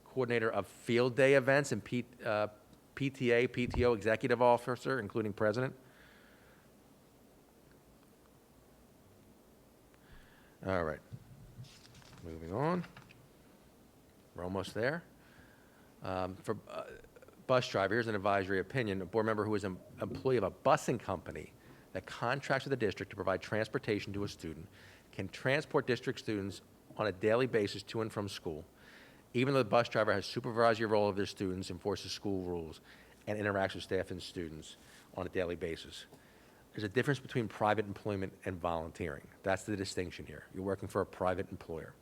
coordinator of field day events and PTA, PTO executive officer, including president. All right, moving on. We're almost there. For bus driver, here's an advisory opinion. A board member who is an employee of a busing company that contracts with the district to provide transportation to a student can transport district students on a daily basis to and from school, even though the bus driver has supervisory role of their students, enforces school rules, and interacts with staff and students on a daily basis. There's a difference between private employment and volunteering. That's the distinction here. You're working for a private employer.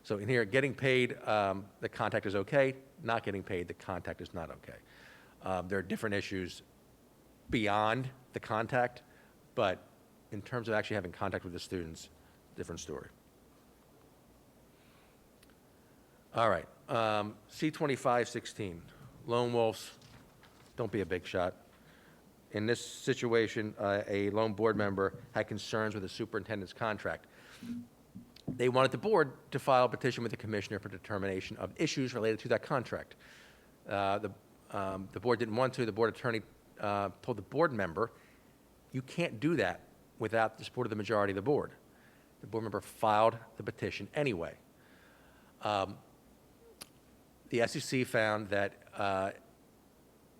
So in here, getting paid, the contact is okay. Not getting paid, the contact is not okay. There are different issues beyond the contact, but in terms of actually having contact with the students, different story. All right, C-2516, lone wolves, don't be a big shot. In this situation, a lone board member had concerns with the superintendent's contract. They wanted the board to file a petition with the commissioner for determination of issues related to that contract. The board didn't want to. The board attorney told the board member, you can't do that without the support of the majority of the board. The board member filed the petition anyway. The SEC found that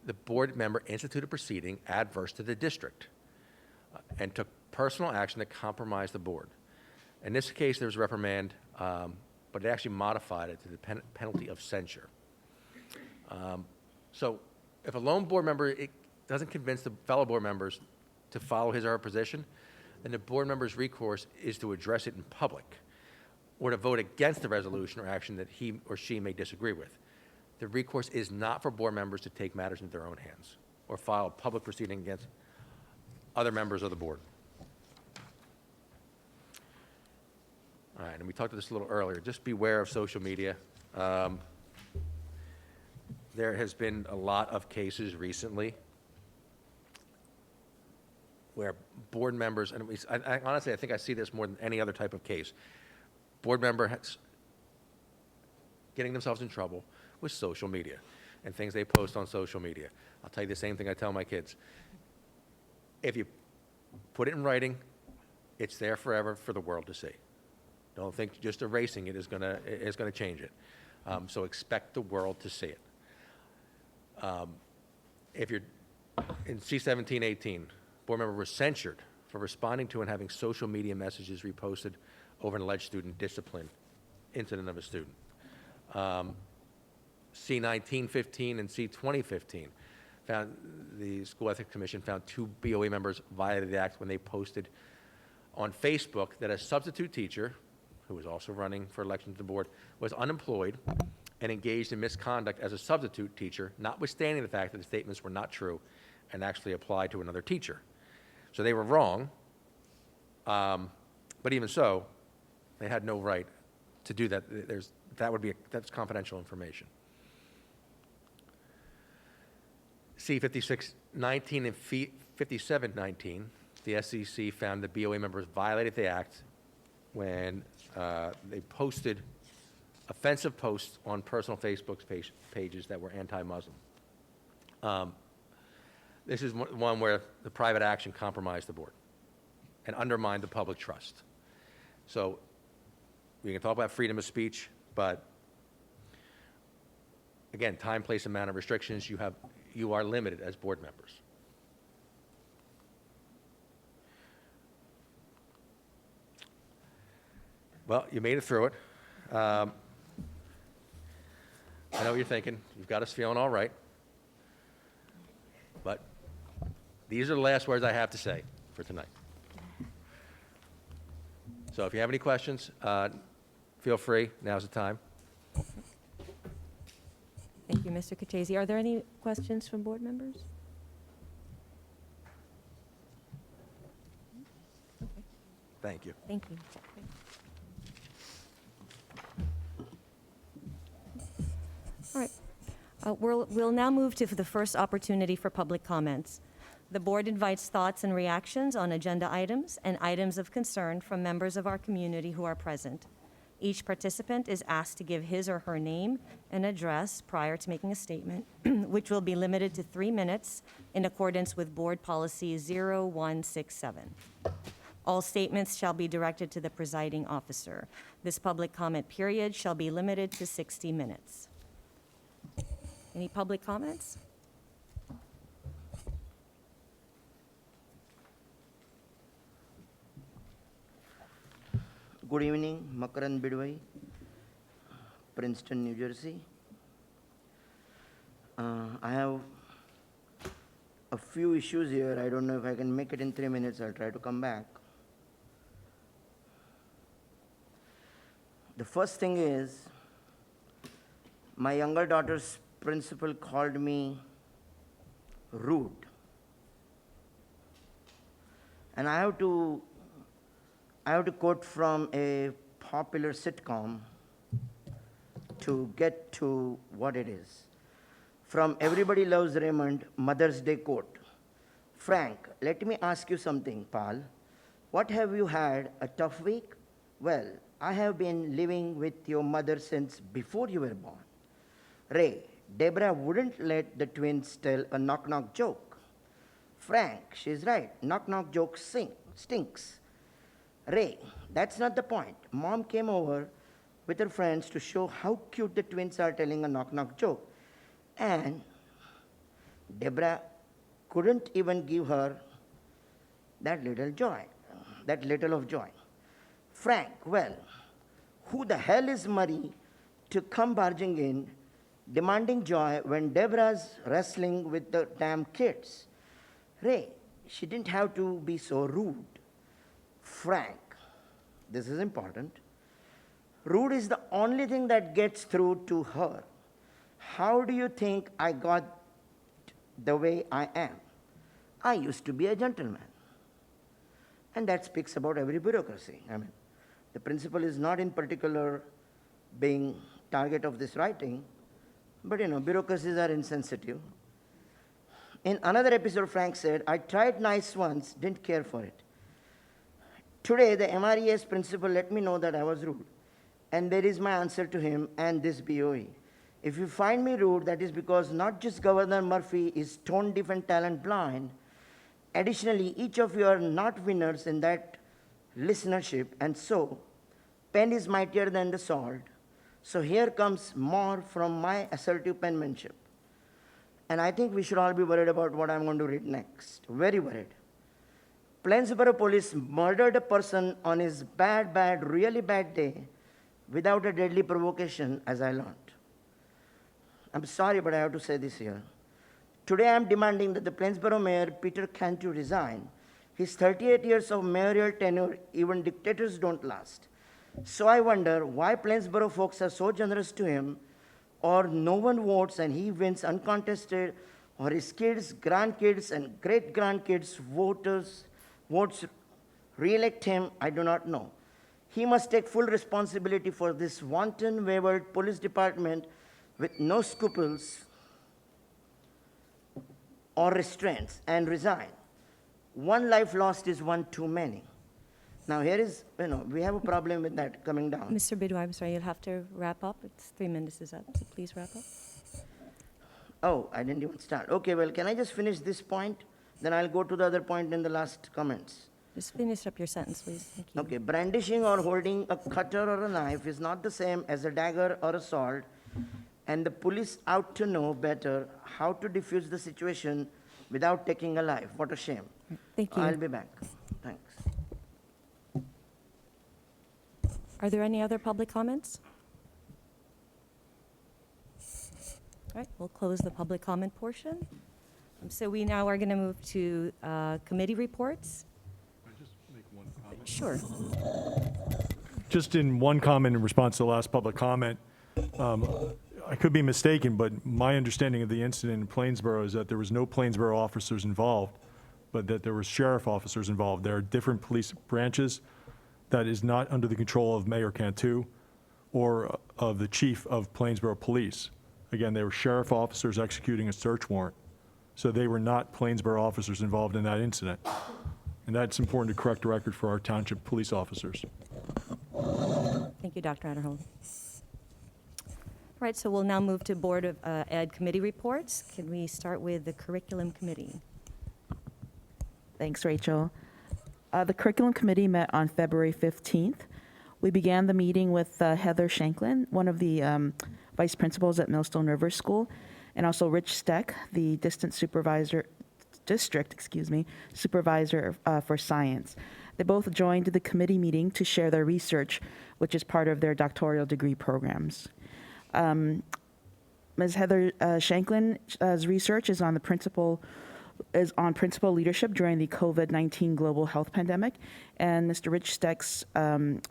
the board member instituted a proceeding adverse to the district and took personal action that compromised the board. In this case, there was a reprimand, but it actually modified it to the penalty of censure. So if a lone board member doesn't convince the fellow board members to follow his or her position, then the board member's recourse is to address it in public or to vote against the resolution or action that he or she may disagree with. The recourse is not for board members to take matters into their own hands or file a public proceeding against other members of the board. All right, and we talked about this a little earlier. Just beware of social media. There has been a lot of cases recently where board members, and honestly, I think I see this more than any other type of case. Board member getting themselves in trouble with social media and things they post on social media. I'll tell you the same thing I tell my kids. If you put it in writing, it's there forever for the world to see. Don't think just erasing it is gonna change it. So expect the world to see it. If you're in C-17-18, board member was censured for responding to and having social media messages reposted over an alleged student discipline incident of a student. C-19-15 and C-20-15 found the School Ethics Commission found 2 BOE members violated the act when they posted on Facebook that a substitute teacher, who was also running for election to the board, was unemployed and engaged in misconduct as a substitute teacher, notwithstanding the fact that the statements were not true and actually applied to another teacher. So they were wrong, but even so, they had no right to do that. That's confidential information. C-56-19 and 57-19, the SEC found the BOA members violated the act when they posted offensive posts on personal Facebook pages that were anti-Muslim. This is one where the private action compromised the board and undermined the public trust. So we can talk about freedom of speech, but again, time, place, and manner restrictions, you are limited as board members. Well, you made it through it. I know what you're thinking. You've got us feeling all right. But these are the last words I have to say for tonight. So if you have any questions, feel free. Now's the time. Thank you, Mr. Cortese. Are there any questions from board members? Thank you. Thank you. All right. We'll now move to the first opportunity for public comments. The board invites thoughts and reactions on agenda items and items of concern from members of our community who are present. Each participant is asked to give his or her name and address prior to making a statement, which will be limited to 3 minutes in accordance with Board Policy 0167. All statements shall be directed to the presiding officer. This public comment period shall be limited to 60 minutes. Any public comments? Good evening, Makaran Bidwai, Princeton, New Jersey. I have a few issues here. I don't know if I can make it in 3 minutes. I'll try to come back. The first thing is, my younger daughter's principal called me rude. And I have to quote from a popular sitcom to get to what it is. From Everybody Loves Raymond, Mother's Day quote. Frank, let me ask you something, pal. What have you had, a tough week? Well, I have been living with your mother since before you were born. Ray, Deborah wouldn't let the twins tell a knock-knock joke. Frank, she's right. Knock-knock joke stinks. Ray, that's not the point. Mom came over with her friends to show how cute the twins are telling a knock-knock joke. And Deborah couldn't even give her that little of joy. Frank, well, who the hell is Murray to come barging in, demanding joy when Deborah's wrestling with the damn kids? Ray, she didn't have to be so rude. Frank, this is important. Rude is the only thing that gets through to her. How do you think I got the way I am? I used to be a gentleman. And that speaks about every bureaucracy. I mean, the principal is not in particular being target of this writing, but bureaucracies are insensitive. In another episode, Frank said, I tried nice once, didn't care for it. Today, the MRES principal let me know that I was rude. And there is my answer to him and this BOE. If you find me rude, that is because not just Governor Murphy is tone deaf and talent blind. Additionally, each of you are not winners in that listenership, and so pen is mightier than the sword. So here comes more from my assertive penmanship. And I think we should all be worried about what I'm going to read next. Very worried. Plainsboro police murdered a person on his really bad day without a deadly provocation, as I learned. I'm sorry, but I have to say this here. Today I'm demanding that the Plainsboro mayor, Peter Cantu, resign. His 38 years of mayoral tenure, even dictators don't last. So I wonder why Plainsboro folks are so generous to him, or no one votes and he wins uncontested, or his kids, grandkids, and great-grandkids votes re-elect him, I do not know. He must take full responsibility for this wanton, wayward police department with no scruples or restraints and resign. One life lost is one too many. Now here is, we have a problem with that coming down. Mr. Bidwai, I'm sorry, you'll have to wrap up. It's 3 minutes is up, so please wrap up. Oh, I didn't even start. Okay, well, can I just finish this point? Then I'll go to the other point in the last comments. Just finish up your sentence, please. Thank you. Okay, brandishing or holding a cutter or a knife is not the same as a dagger or a sword, and the police ought to know better how to diffuse the situation without taking a life. What a shame. Thank you. I'll be back. Thanks. Are there any other public comments? All right, we'll close the public comment portion. So we now are going to move to committee reports. Can I just make one comment? Sure. Just in one comment in response to the last public comment, I could be mistaken, but my understanding of the incident in Plainsboro is that there was no Plainsboro officers involved, but that there were sheriff officers involved. There are different police branches that is not under the control of Mayor Cantu or of the chief of Plainsboro Police. Again, they were sheriff officers executing a search warrant. So they were not Plainsboro officers involved in that incident. And that's important to correct the record for our township police officers. Thank you, Dr. Adderhold. All right, so we'll now move to Board of Ed committee reports. Can we start with the Curriculum Committee? Thanks, Rachel. The Curriculum Committee met on February 15th. We began the meeting with Heather Shanklin, one of the vice principals at Millstone River School, and also Rich Steck, the district supervisor for science. They both joined the committee meeting to share their research, which is part of their doctoral degree programs. Ms. Heather Shanklin's research is on principal leadership during the COVID-19 global health pandemic, and Mr. Rich Steck's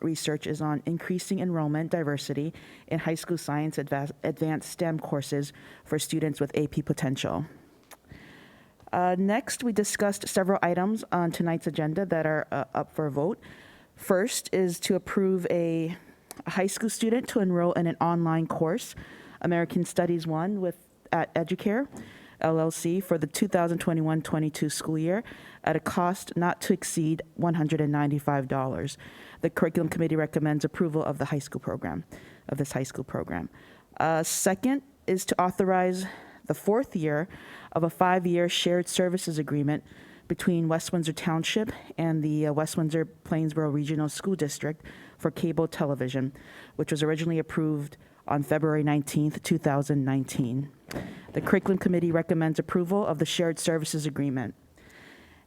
research is on increasing enrollment diversity in high school science advanced STEM courses for students with AP potential. Next, we discussed several items on tonight's agenda that are up for a vote. First is to approve a high school student to enroll in an online course, American Studies 1 at Educare LLC for the 2021-22 school year at a cost not to exceed $195. The Curriculum Committee recommends approval of this high school program. Second is to authorize the fourth year of a 5-year shared services agreement between West Windsor Township and the West Windsor-Plainsboro Regional School District for cable television, which was originally approved on February 19th, 2019. The Curriculum Committee recommends approval of the shared services agreement.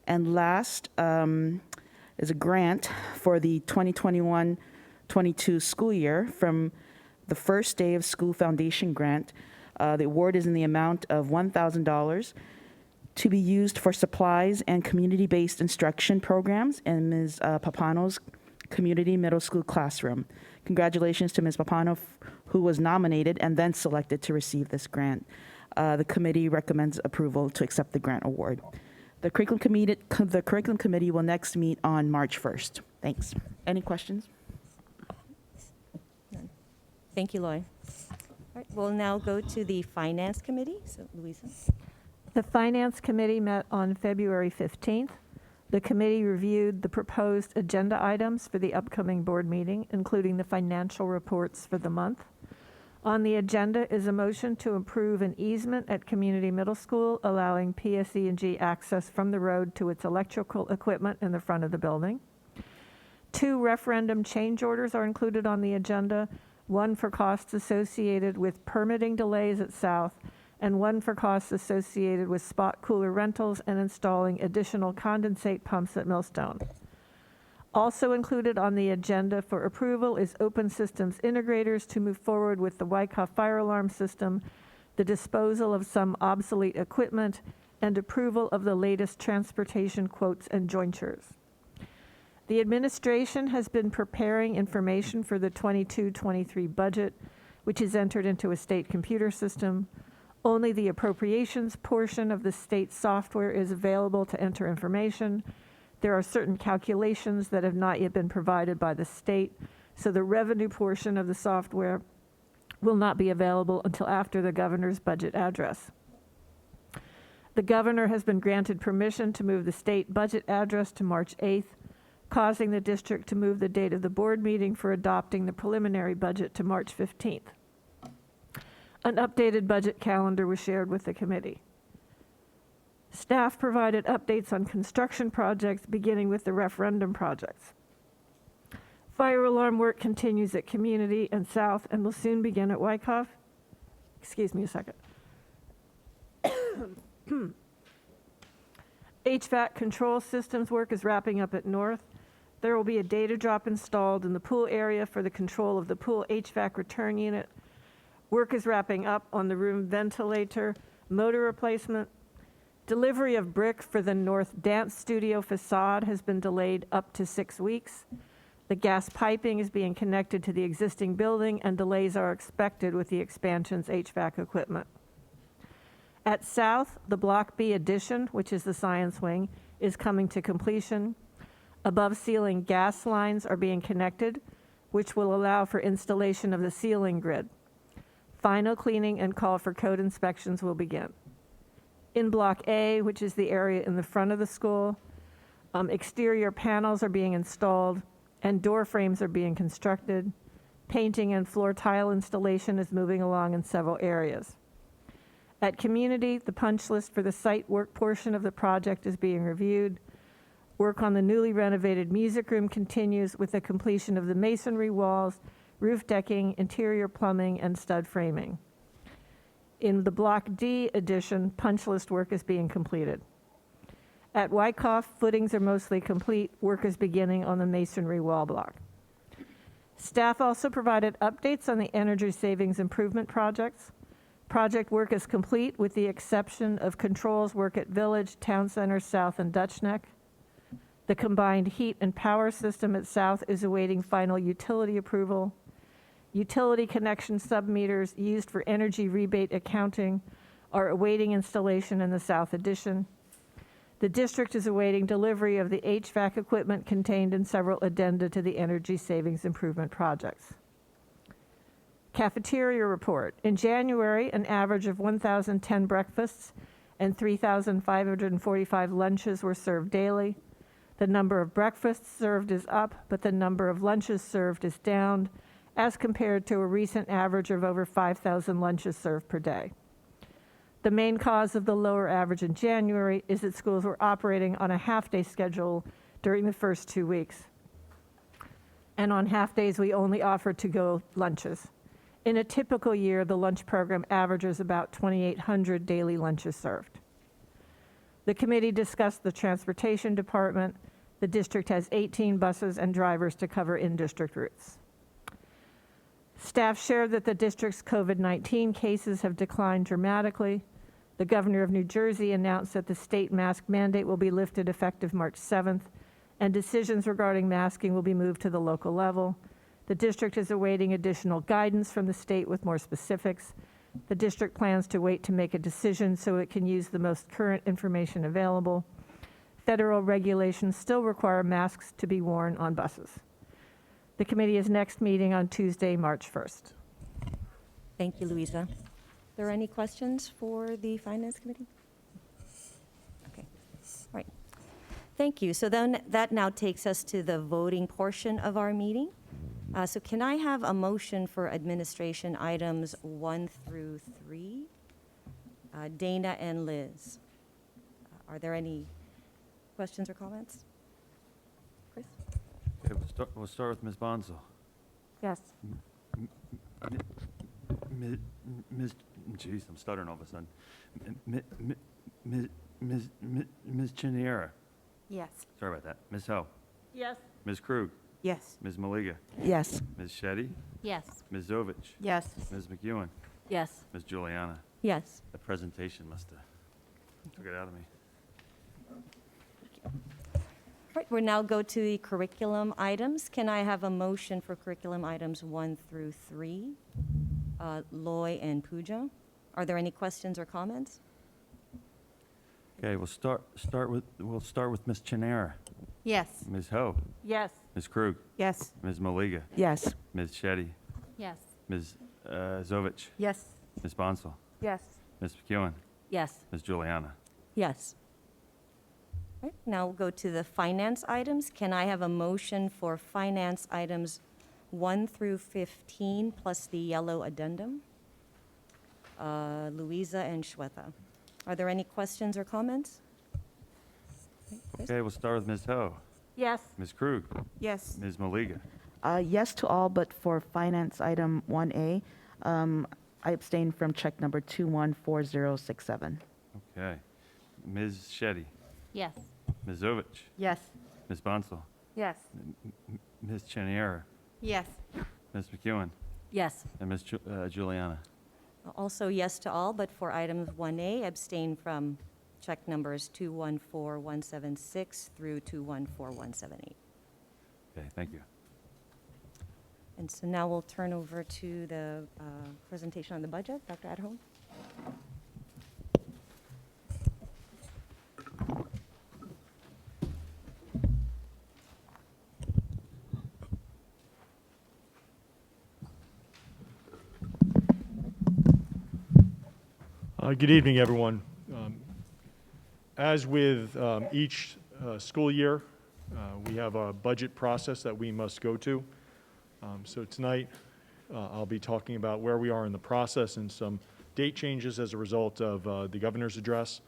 And last is a grant for the 2021-22 school year from the First Day of School Foundation grant. The award is in the amount of $1,000 to be used for supplies and community-based instruction programs in Ms. Papano's community middle school classroom. Congratulations to Ms. Papano, who was nominated and then selected to receive this grant. The committee recommends approval to accept the grant award. The Curriculum Committee will next meet on March 1st. Thanks. Any questions? None. Thank you, Loy. All right, we'll now go to the Finance Committee. So, Louisa. The Finance Committee met on February 15th. The committee reviewed the proposed agenda items for the upcoming board meeting, including the financial reports for the month. On the agenda is a motion to approve an easement at Community Middle School, allowing PSE&G access from the road to its electrical equipment in the front of the building. 2 referendum change orders are included on the agenda, one for costs associated with permitting delays at South, and one for costs associated with spot cooler rentals and installing additional condensate pumps at Millstone. Also included on the agenda for approval is Open Systems Integrators to move forward with the Wyckoff fire alarm system, the disposal of some obsolete equipment, and approval of the latest transportation quotes and jointures. The administration has been preparing information for the 22-23 budget, which is entered into a state computer system. Only the appropriations portion of the state software is available to enter information. There are certain calculations that have not yet been provided by the state, so the revenue portion of the software will not be available until after the governor's budget address. The governor has been granted permission to move the state budget address to March 8th, causing the district to move the date of the board meeting for adopting the preliminary budget to March 15th. An updated budget calendar was shared with the committee. Staff provided updates on construction projects, beginning with the referendum projects. Fire alarm work continues at Community and South and will soon begin at Wyckoff. Excuse me a second. HVAC control systems work is wrapping up at North. There will be a data drop installed in the pool area for the control of the pool HVAC return unit. Work is wrapping up on the room ventilator, motor replacement. Delivery of brick for the North Dance Studio facade has been delayed up to 6 weeks. The gas piping is being connected to the existing building, and delays are expected with the expansion's HVAC equipment. At South, the Block B addition, which is the science wing, is coming to completion. Above-ceiling gas lines are being connected, which will allow for installation of the ceiling grid. Final cleaning and call for code inspections will begin. In Block A, which is the area in the front of the school, exterior panels are being installed and door frames are being constructed. Painting and floor tile installation is moving along in several areas. At Community, the punch list for the site work portion of the project is being reviewed. Work on the newly renovated music room continues with the completion of the masonry walls, roof decking, interior plumbing, and stud framing. In the Block D addition, punch list work is being completed. At Wyckoff, footings are mostly complete. Work is beginning on the masonry wall block. Staff also provided updates on the energy savings improvement projects. Project work is complete with the exception of controls work at Village, Town Center, South, and Dutch Neck. The combined heat and power system at South is awaiting final utility approval. Utility connection submeters used for energy rebate accounting are awaiting installation in the South Addition. The district is awaiting delivery of the HVAC equipment contained in several addenda to the energy savings improvement projects. Cafeteria report. In January, an average of 1,010 breakfasts and 3,545 lunches were served daily. The number of breakfasts served is up, but the number of lunches served is down, as compared to a recent average of over 5,000 lunches served per day. The main cause of the lower average in January is that schools were operating on a half-day schedule during the first 2 weeks. And on half days, we only offer to-go lunches. In a typical year, the lunch program averages about 2,800 daily lunches served. The committee discussed the transportation department. The district has 18 buses and drivers to cover in-district routes. Staff shared that the district's COVID-19 cases have declined dramatically. The governor of New Jersey announced that the state mask mandate will be lifted effective March 7th, and decisions regarding masking will be moved to the local level. The district is awaiting additional guidance from the state with more specifics. The district plans to wait to make a decision so it can use the most current information available. Federal regulations still require masks to be worn on buses. The committee is next meeting on Tuesday, March 1st. Thank you, Louisa. Are there any questions for the Finance Committee? Thank you. So then that now takes us to the voting portion of our meeting. So can I have a motion for administration items 1 through 3? Dana and Liz. Are there any questions or comments? Chris? Okay, we'll start with Ms. Bonzo. Yes. Ms. Jeez, I'm stuttering all of a sudden. Ms. Chiniera. Yes. Sorry about that. Ms. Ho. Yes. Ms. Krug. Yes. Ms. Maliga. Yes. Ms. Shetty. Yes. Ms. Zovich. Yes. Ms. McEwen. Yes. Ms. Juliana. Yes. The presentation must have took it out of me. All right, we'll now go to the curriculum items. Can I have a motion for curriculum items 1 through 3? Loy and Pooja. Are there any questions or comments? Okay, we'll start with Ms. Chiniera. Yes. Ms. Ho. Yes. Ms. Krug. Yes. Ms. Maliga. Yes. Ms. Shetty. Yes. Ms. Zovich. Yes. Ms. Bonsall. Yes. Ms. McEwen. Yes. Ms. Juliana. Yes. All right, now we'll go to the finance items. Can I have a motion for finance items 1 through 15 plus the yellow addendum? Louisa and Shweta. Are there any questions or comments? Chris? Okay, we'll start with Ms. Ho. Yes. Ms. Krug. Yes. Ms. Maliga. Yes to all, but for finance item 1A, I abstain from check number 214067. Okay. Ms. Shetty. Yes. Ms. Zovich. Yes. Ms. Bonsall. Yes. Ms. Chiniera. Yes. Ms. McEwen. Yes. And Ms. Juliana. Also yes to all, but for items 1A, abstain from check numbers 214176 through 214178. Okay, thank you. And so now we'll turn over to the presentation on the budget. Dr. Adderholm? Good evening, everyone. As with each school year, we have a budget process that we must go to. So tonight, I'll be talking about where we are in the process and some date changes as a result of the governor's address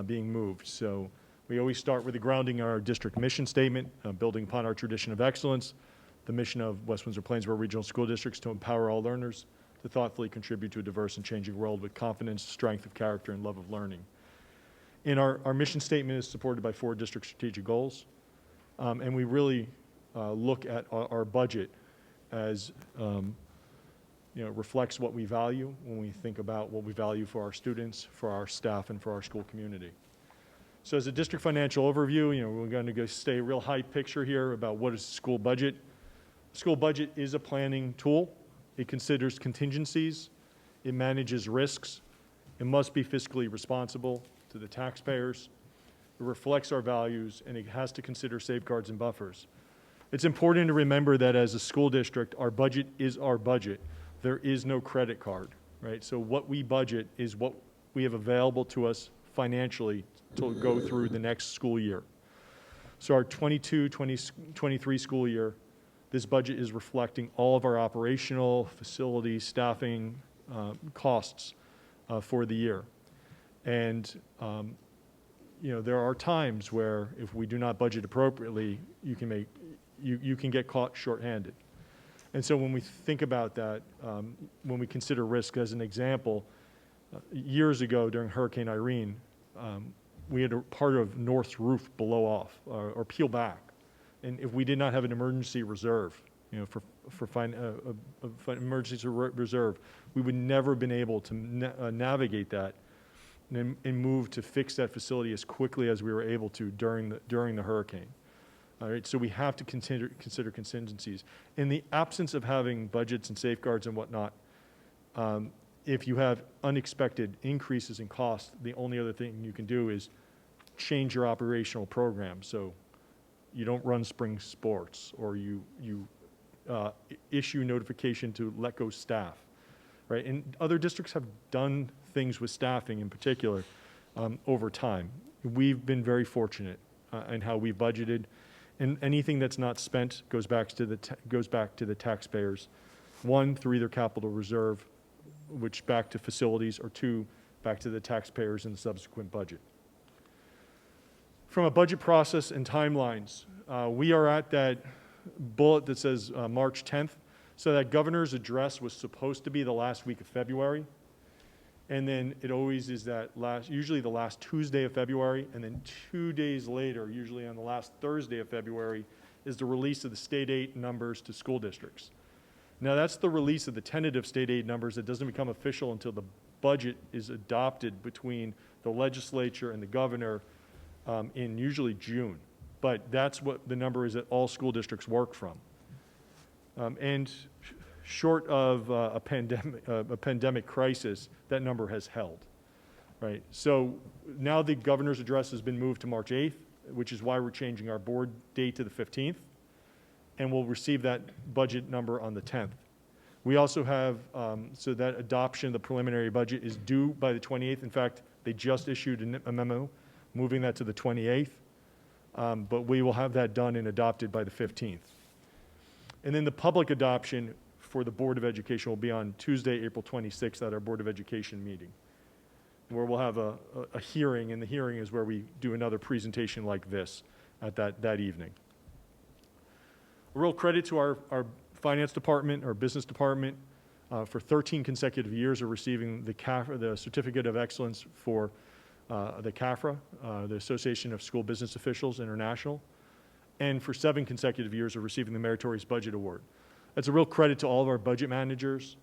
being moved. So we always start with the grounding our district mission statement, building upon our tradition of excellence, the mission of West Windsor-Plainsboro Regional School Districts to empower all learners, to thoughtfully contribute to a diverse and changing world with confidence, strength of character, and love of learning. And our mission statement is supported by 4 district strategic goals. And we really look at our budget as, reflects what we value when we think about what we value for our students, for our staff, and for our school community. So as a district financial overview, we're going to go stay real high picture here about what is the school budget. School budget is a planning tool. It considers contingencies. It manages risks. It must be fiscally responsible to the taxpayers. It reflects our values, and it has to consider safeguards and buffers. It's important to remember that as a school district, our budget is our budget. There is no credit card, right? So what we budget is what we have available to us financially to go through the next school year. So our 22-23 school year, this budget is reflecting all of our operational, facility, staffing costs for the year. And there are times where if we do not budget appropriately, you can get caught shorthanded. And so when we think about that, when we consider risk as an example, years ago during Hurricane Irene, we had a part of North's roof blow off or peel back. And if we did not have an emergency reserve, for emergency reserve, we would never have been able to navigate that and move to fix that facility as quickly as we were able to during the hurricane. All right, so we have to consider contingencies. In the absence of having budgets and safeguards and whatnot, if you have unexpected increases in cost, the only other thing you can do is change your operational program. So you don't run spring sports, or you issue notification to let go staff, right? And other districts have done things with staffing in particular over time. We've been very fortunate and how we budgeted. And anything that's not spent goes back to the taxpayers. One, through either capital reserve, which back to facilities, or two, back to the taxpayers in the subsequent budget. From a budget process and timelines, we are at that bullet that says March 10th. So that governor's address was supposed to be the last week of February. And then it always is usually the last Tuesday of February, and then 2 days later, usually on the last Thursday of February, is the release of the state aid numbers to school districts. Now, that's the release of the tentative state aid numbers that doesn't become official until the budget is adopted between the legislature and the governor in usually June. But that's what the number is that all school districts work from. And short of a pandemic crisis, that number has held, right? So now the governor's address has been moved to March 8th, which is why we're changing our board date to the 15th, and we'll receive that budget number on the 10th. We also have, so that adoption of the preliminary budget is due by the 28th. In fact, they just issued a memo moving that to the 28th, but we will have that done and adopted by the 15th. And then the public adoption for the Board of Education will be on Tuesday, April 26th at our Board of Education meeting, where we'll have a hearing, and the hearing is where we do another presentation like this at that evening. A real credit to our finance department, our business department, for 13 consecutive years of receiving the Certificate of Excellence for the CAFRA, the Association of School Business Officials International, and for 7 consecutive years of receiving the Meritorious Budget Award. That's a real credit to all of our budget managers,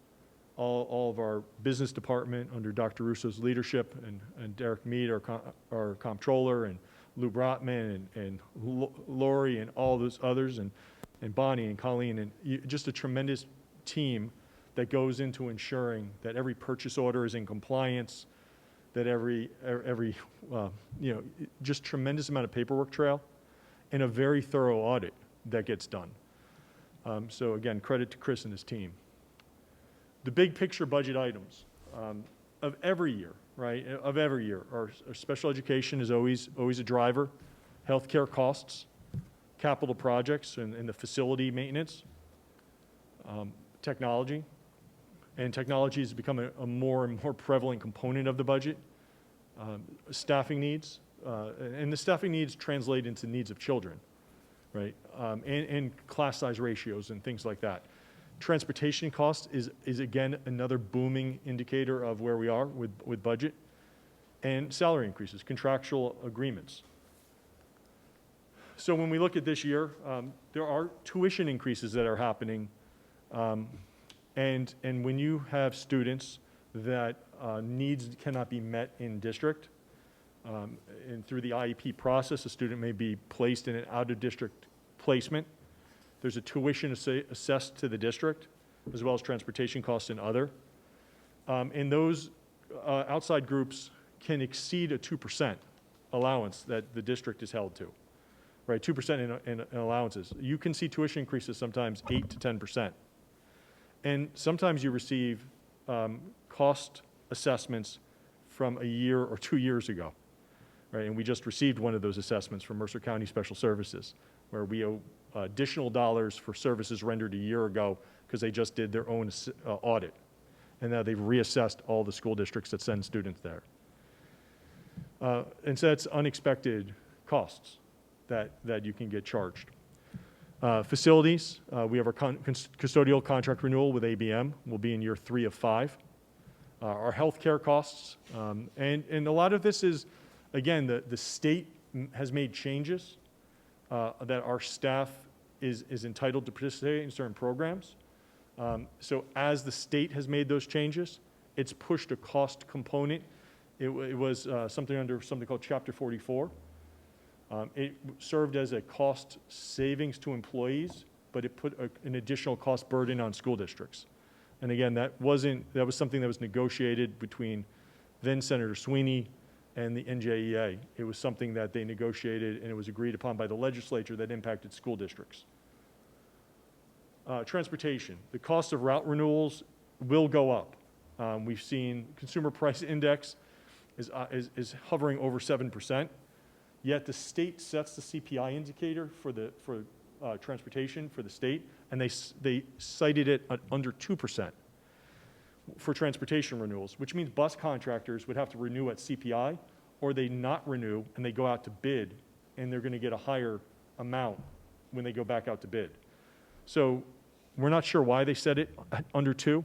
all of our business department under Dr. Russo's leadership, and Derek Mead, our comptroller, and Lou Brotman, and Lori, and all those others, and Bonnie and Colleen, and just a tremendous team that goes into ensuring that every purchase order is in compliance, that every just tremendous amount of paperwork trail, and a very thorough audit that gets done. So again, credit to Chris and his team. The big picture budget items of every year, right? Of every year, our special education is always a driver. Healthcare costs, capital projects, and the facility maintenance, technology. And technology has become a more and more prevalent component of the budget. Staffing needs, and the staffing needs translate into needs of children, right? And class size ratios and things like that. Transportation costs is again another booming indicator of where we are with budget. And salary increases, contractual agreements. So when we look at this year, there are tuition increases that are happening. And when you have students that needs cannot be met in district, and through the IEP process, a student may be placed in an out-of-district placement. There's a tuition assessed to the district, as well as transportation costs and other. And those outside groups can exceed a 2% allowance that the district is held to, right? 2% in allowances. You can see tuition increases sometimes 8 to 10%. And sometimes you receive cost assessments from a year or 2 years ago, right? And we just received one of those assessments from Mercer County Special Services, where we owe additional dollars for services rendered a year ago because they just did their own audit. And now they've reassessed all the school districts that send students there. And so that's unexpected costs that you can get charged. Facilities, we have our custodial contract renewal with ABM. We'll be in year 3 of 5. Our healthcare costs, and a lot of this is, again, the state has made changes that our staff is entitled to participate in certain programs. So as the state has made those changes, it's pushed a cost component. It was something under something called Chapter 44. It served as a cost savings to employees, but it put an additional cost burden on school districts. And again, that was something that was negotiated between then Senator Sweeney and the NJEA. It was something that they negotiated, and it was agreed upon by the legislature that impacted school districts. Transportation, the cost of route renewals will go up. We've seen consumer price index is hovering over 7%. yet the state sets the CPI indicator for transportation for the state, and they cited it at under 2% for transportation renewals, which means bus contractors would have to renew at CPI, or they not renew and they go out to bid, and they're going to get a higher amount when they go back out to bid. So we're not sure why they set it at under 2,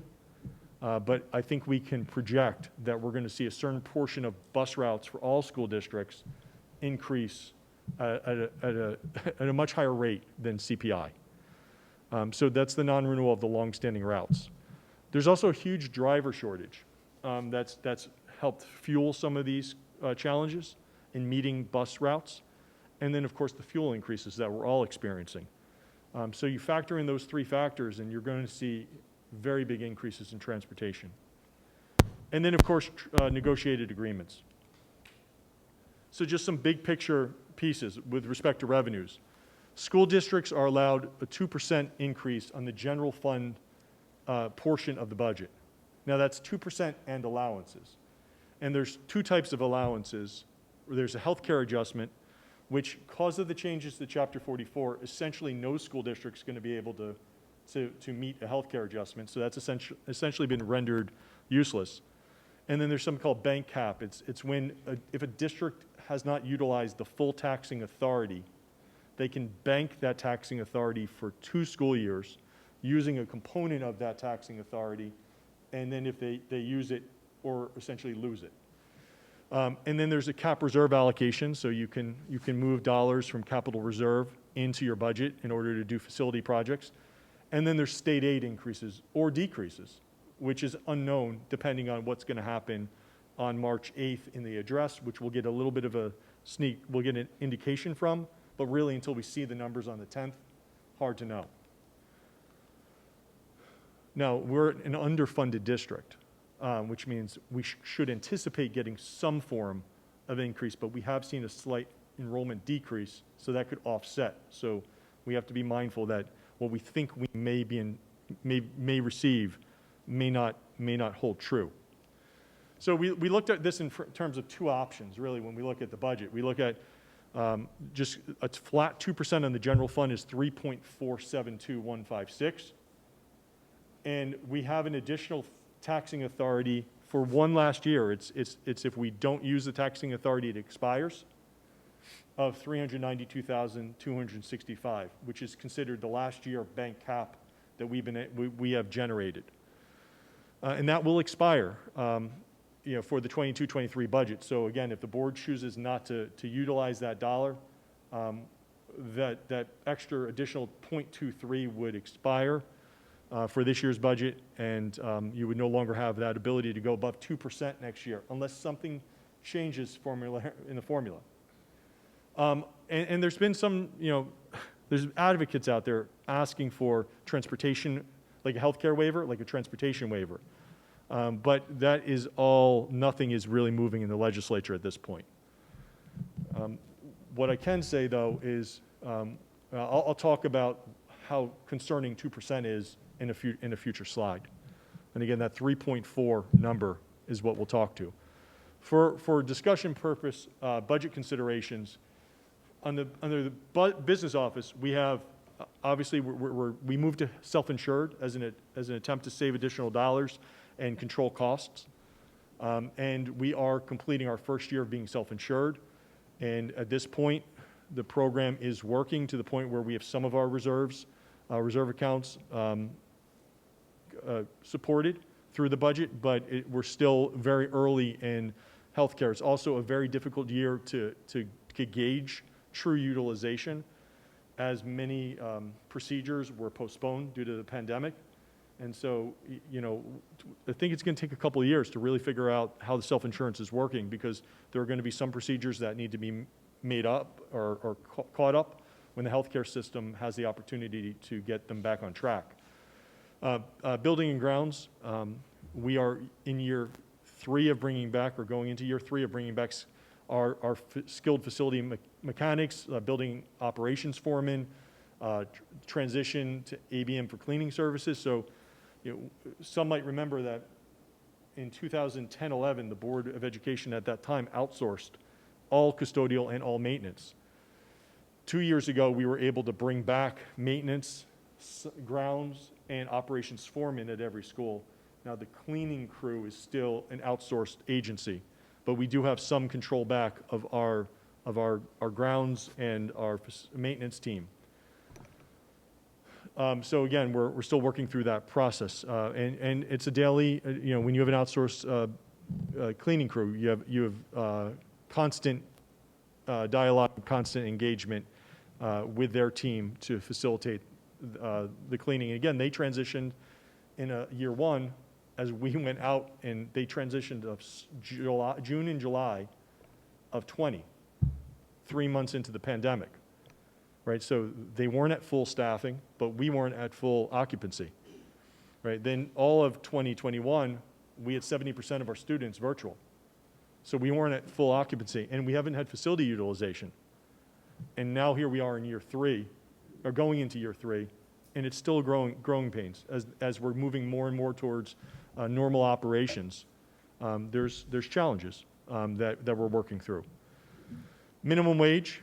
but I think we can project that we're going to see a certain portion of bus routes for all school districts increase at a much higher rate than CPI. So that's the non-renewal of the long-standing routes. There's also a huge driver shortage that's helped fuel some of these challenges in meeting bus routes. And then, of course, the fuel increases that we're all experiencing. So you factor in those 3 factors, and you're going to see very big increases in transportation. And then, of course, negotiated agreements. So just some big picture pieces with respect to revenues. School districts are allowed a 2% increase on the general fund portion of the budget. Now that's 2% and allowances. And there's 2 types of allowances. There's a healthcare adjustment, which because of the changes to Chapter 44, essentially no school district's going to be able to meet a healthcare adjustment. So that's essentially been rendered useless. And then there's something called bank cap. It's when, if a district has not utilized the full taxing authority, they can bank that taxing authority for 2 school years using a component of that taxing authority, and then if they use it or essentially lose it. And then there's a cap reserve allocation, so you can move dollars from capital reserve into your budget in order to do facility projects. And then there's state aid increases or decreases, which is unknown depending on what's going to happen on March 8th in the address, which we'll get a little bit of we'll get an indication from, but really until we see the numbers on the 10th, hard to know. Now, we're an underfunded district, which means we should anticipate getting some form of increase, but we have seen a slight enrollment decrease, so that could offset. So we have to be mindful that what we think we may receive may not hold true. So we looked at this in terms of 2 options, really, when we look at the budget. We look at just a flat 2% on the general fund is 3.472156. And we have an additional taxing authority for one last year. It's if we don't use the taxing authority, it expires, of $392,265, which is considered the last year bank cap that we have generated. And that will expire for the 22-23 budget. So again, if the board chooses not to utilize that dollar, that extra additional 0.23 would expire for this year's budget, and you would no longer have that ability to go above 2% next year unless something changes in the formula. And there's been some, there's advocates out there asking for transportation, like a healthcare waiver, like a transportation waiver. But that is nothing is really moving in the legislature at this point. What I can say, though, is I'll talk about how concerning 2% is in a future slide. And again, that 3.4 number is what we'll talk to. For discussion purpose, budget considerations, under the business office, we have, obviously, we moved to self-insured as an attempt to save additional dollars and control costs. And we are completing our first year of being self-insured. And at this point, the program is working to the point where we have some of our reserve accounts supported through the budget, but we're still very early in healthcare. It's also a very difficult year to gauge true utilization, as many procedures were postponed due to the pandemic. And so, I think it's going to take a couple of years to really figure out how the self-insurance is working, because there are going to be some procedures that need to be made up or caught up when the healthcare system has the opportunity to get them back on track. Building and grounds, we are in year 3 of bringing back, or going into year 3 of bringing back our skilled facility mechanics, building operations foremen, transition to ABM for cleaning services. So, some might remember that in 2010-11, the Board of Education at that time outsourced all custodial and all maintenance. 2 years ago, we were able to bring back maintenance, grounds, and operations foreman at every school. Now, the cleaning crew is still an outsourced agency, but we do have some control back of our grounds and our maintenance team. So again, we're still working through that process, and it's a daily. When you have an outsourced cleaning crew, you have constant dialogue, constant engagement with their team to facilitate the cleaning. Again, they transitioned in year one as we went out, and they transitioned of June and July of 20, 3 months into the pandemic. Right, so they weren't at full staffing, but we weren't at full occupancy. Right, then all of 2021, we had 70% of our students virtual. So we weren't at full occupancy, and we haven't had facility utilization. And now here we are in year 3, or going into year 3, and it's still growing pains as we're moving more and more towards normal operations. There's challenges that we're working through. Minimum wage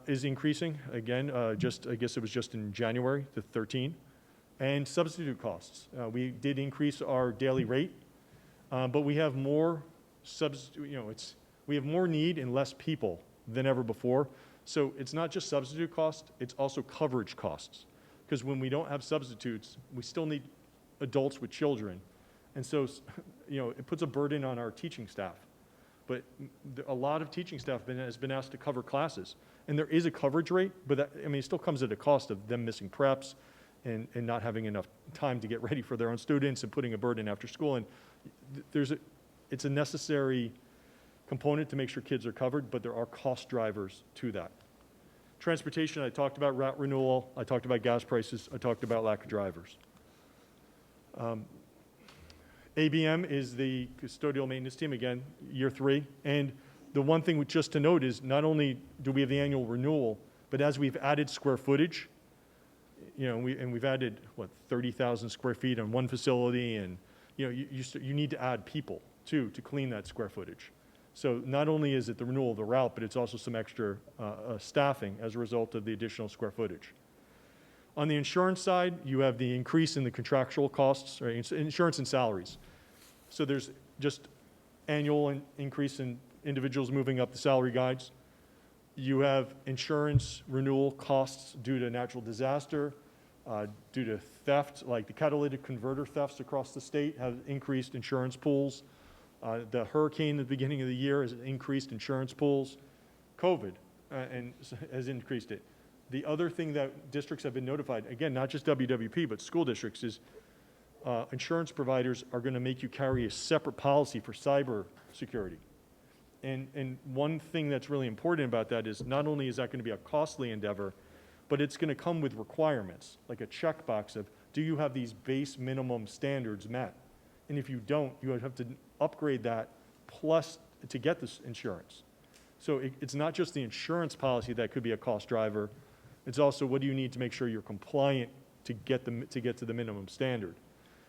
is increasing, again, I guess it was just in January, to 13. And substitute costs. We did increase our daily rate, but we have more we have more need and less people than ever before. So it's not just substitute cost, it's also coverage costs. Because when we don't have substitutes, we still need adults with children. And so, it puts a burden on our teaching staff. But a lot of teaching staff has been asked to cover classes. And there is a coverage rate, but it still comes at a cost of them missing preps and not having enough time to get ready for their own students and putting a burden after school. And it's a necessary component to make sure kids are covered, but there are cost drivers to that. Transportation, I talked about route renewal, I talked about gas prices, I talked about lack of drivers. ABM is the custodial maintenance team, again, year 3. And the one thing just to note is not only do we have the annual renewal, but as we've added square footage, we've added, 30,000 square feet on one facility, and, you need to add people, too, to clean that square footage. So not only is it the renewal of the route, but it's also some extra staffing as a result of the additional square footage. On the insurance side, you have the increase in the contractual costs, right, insurance and salaries. So there's just annual increase in individuals moving up the salary guides. You have insurance renewal costs due to natural disaster, due to theft, like the catalytic converter thefts across the state have increased insurance pools. The hurricane at the beginning of the year has increased insurance pools. COVID has increased it. The other thing that districts have been notified, again, not just WWP, but school districts, is insurance providers are going to make you carry a separate policy for cyber security. And one thing that's really important about that is not only is that going to be a costly endeavor, but it's going to come with requirements, like a checkbox of, do you have these base minimum standards met? And if you don't, you would have to upgrade that plus to get this insurance. So it's not just the insurance policy that could be a cost driver. It's also what do you need to make sure you're compliant to get to the minimum standard.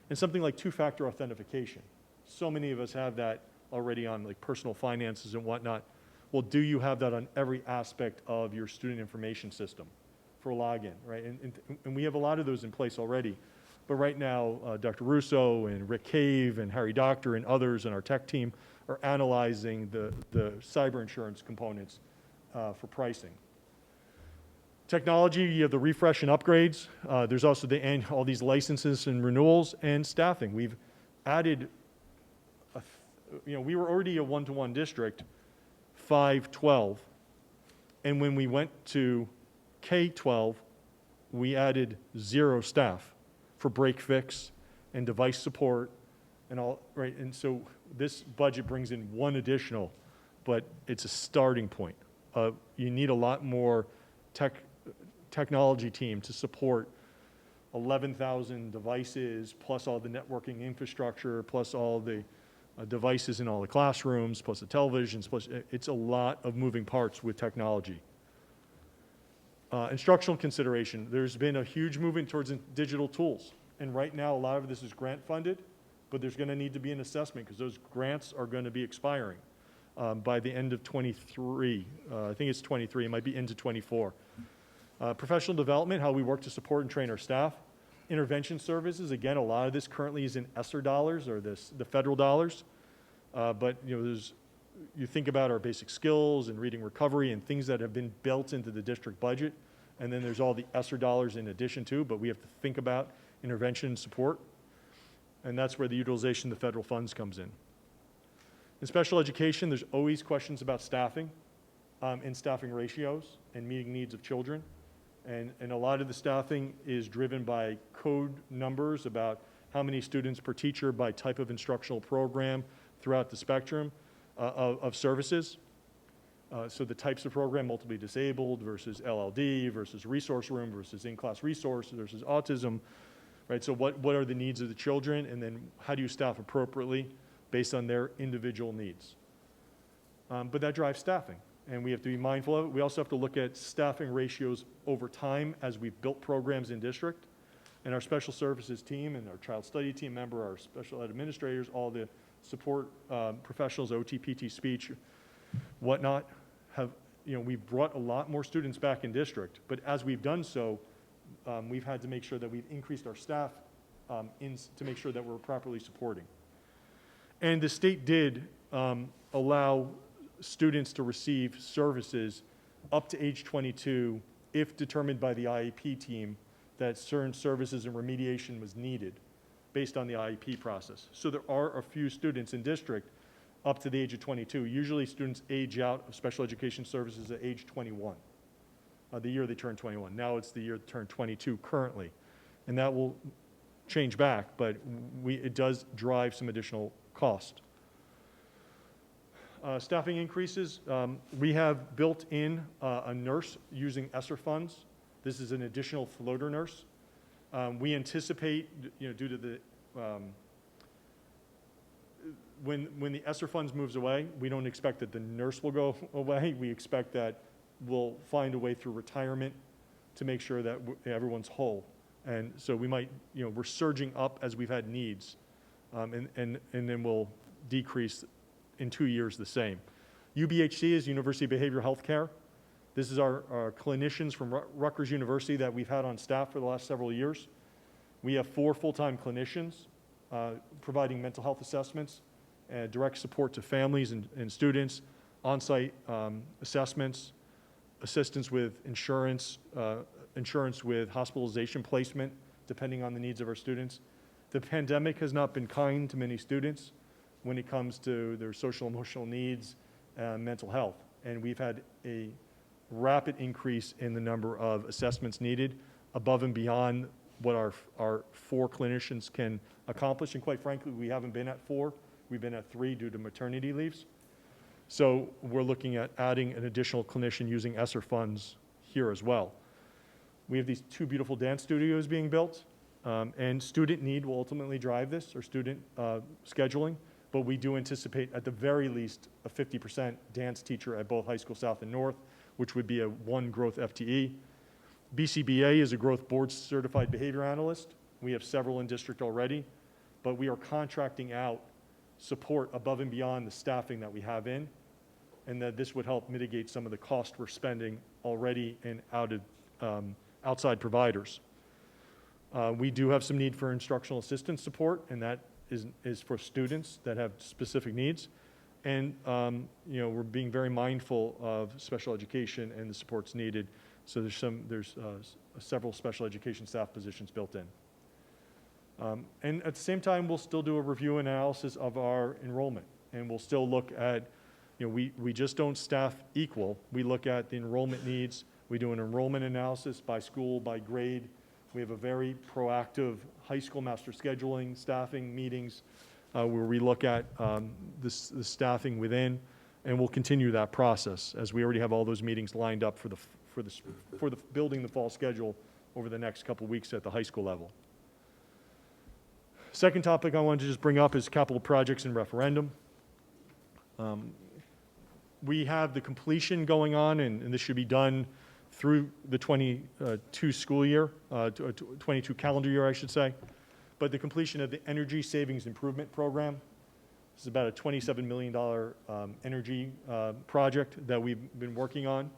And something like two-factor authentication. So many of us have that already on like personal finances and whatnot. Well, do you have that on every aspect of your student information system for login, right? And we have a lot of those in place already. But right now, Dr. Russo and Rick Cave and Harry Doctor and others in our tech team are analyzing the cyber insurance components for pricing. Technology, you have the refresh and upgrades. There's also all these licenses and renewals and staffing. We've added, we were already a one-to-one district, 5-12. And when we went to K-12, we added 0 staff for break fix and device support and all, right? And so this budget brings in 1 additional, but it's a starting point. You need a lot more technology team to support 11,000 devices, plus all the networking infrastructure, plus all the devices in all the classrooms, plus the televisions, plus it's a lot of moving parts with technology. Instructional consideration. There's been a huge movement towards digital tools. And right now, a lot of this is grant funded, but there's going to need to be an assessment because those grants are going to be expiring. by the end of '23. I think it's '23, it might be into '24. Professional development, how we work to support and train our staff. Intervention services, again, a lot of this currently is in ESSER dollars, or the federal dollars. But you think about our basic skills and reading recovery and things that have been built into the district budget. And then there's all the ESSER dollars in addition to, but we have to think about intervention and support. And that's where the utilization of the federal funds comes in. In special education, there's always questions about staffing and staffing ratios and meeting needs of children. And a lot of the staffing is driven by code numbers about how many students per teacher by type of instructional program throughout the spectrum of services. So the types of program, multiply disabled versus LLD versus resource room versus in-class resource versus autism, right? So what are the needs of the children, and then how do you staff appropriately based on their individual needs? But that drives staffing, and we have to be mindful of it. We also have to look at staffing ratios over time as we've built programs in district. And our special services team and our child study team member, our special ed administrators, all the support professionals, OT, PT, speech, whatnot, we've brought a lot more students back in district, but as we've done so, we've had to make sure that we've increased our staff to make sure that we're properly supporting. And the state did allow students to receive services up to age 22 if determined by the IEP team that certain services and remediation was needed based on the IEP process. So there are a few students in district up to the age of 22. Usually students age out of special education services at age 21, the year they turn 21. Now it's the year they turn 22 currently. And that will change back, but it does drive some additional cost. Staffing increases, we have built in a nurse using ESSER funds. This is an additional floater nurse. We anticipate, due to the when the ESSER funds moves away, we don't expect that the nurse will go away. We expect that we'll find a way through retirement to make sure that everyone's whole. And so we might, we're surging up as we've had needs, and then we'll decrease in 2 years the same. UBHC is University Behavioral Health Care. This is our clinicians from Rutgers University that we've had on staff for the last several years. We have 4 full-time clinicians providing mental health assessments, direct support to families and students, on-site assessments, assistance with insurance, insurance with hospitalization placement, depending on the needs of our students. The pandemic has not been kind to many students when it comes to their social emotional needs and mental health. And we've had a rapid increase in the number of assessments needed above and beyond what our 4 clinicians can accomplish. And quite frankly, we haven't been at 4. We've been at 3 due to maternity leaves. So we're looking at adding an additional clinician using ESSER funds here as well. We have these 2 beautiful dance studios being built, and student need will ultimately drive this, or student scheduling, but we do anticipate at the very least a 50% dance teacher at both high school south and north, which would be a 1 growth FTE. BCBA is a growth board certified behavior analyst. We have several in district already, but we are contracting out support above and beyond the staffing that we have in, and that this would help mitigate some of the cost we're spending already in outside providers. We do have some need for instructional assistance support, and that is for students that have specific needs. And we're being very mindful of special education and the supports needed. So there's several special education staff positions built in. And at the same time, we'll still do a review analysis of our enrollment, and we'll still look at, we just don't staff equal. We look at the enrollment needs. We do an enrollment analysis by school, by grade. We have a very proactive high school master scheduling, staffing meetings, where we look at the staffing within, and we'll continue that process as we already have all those meetings lined up for the building the fall schedule over the next couple of weeks at the high school level. Second topic I wanted to just bring up is capital projects and referendum. We have the completion going on, and this should be done through the 22 school year, 22 calendar year, I should say, but the completion of the Energy Savings Improvement Program. This is about a $27 million energy project that we've been working on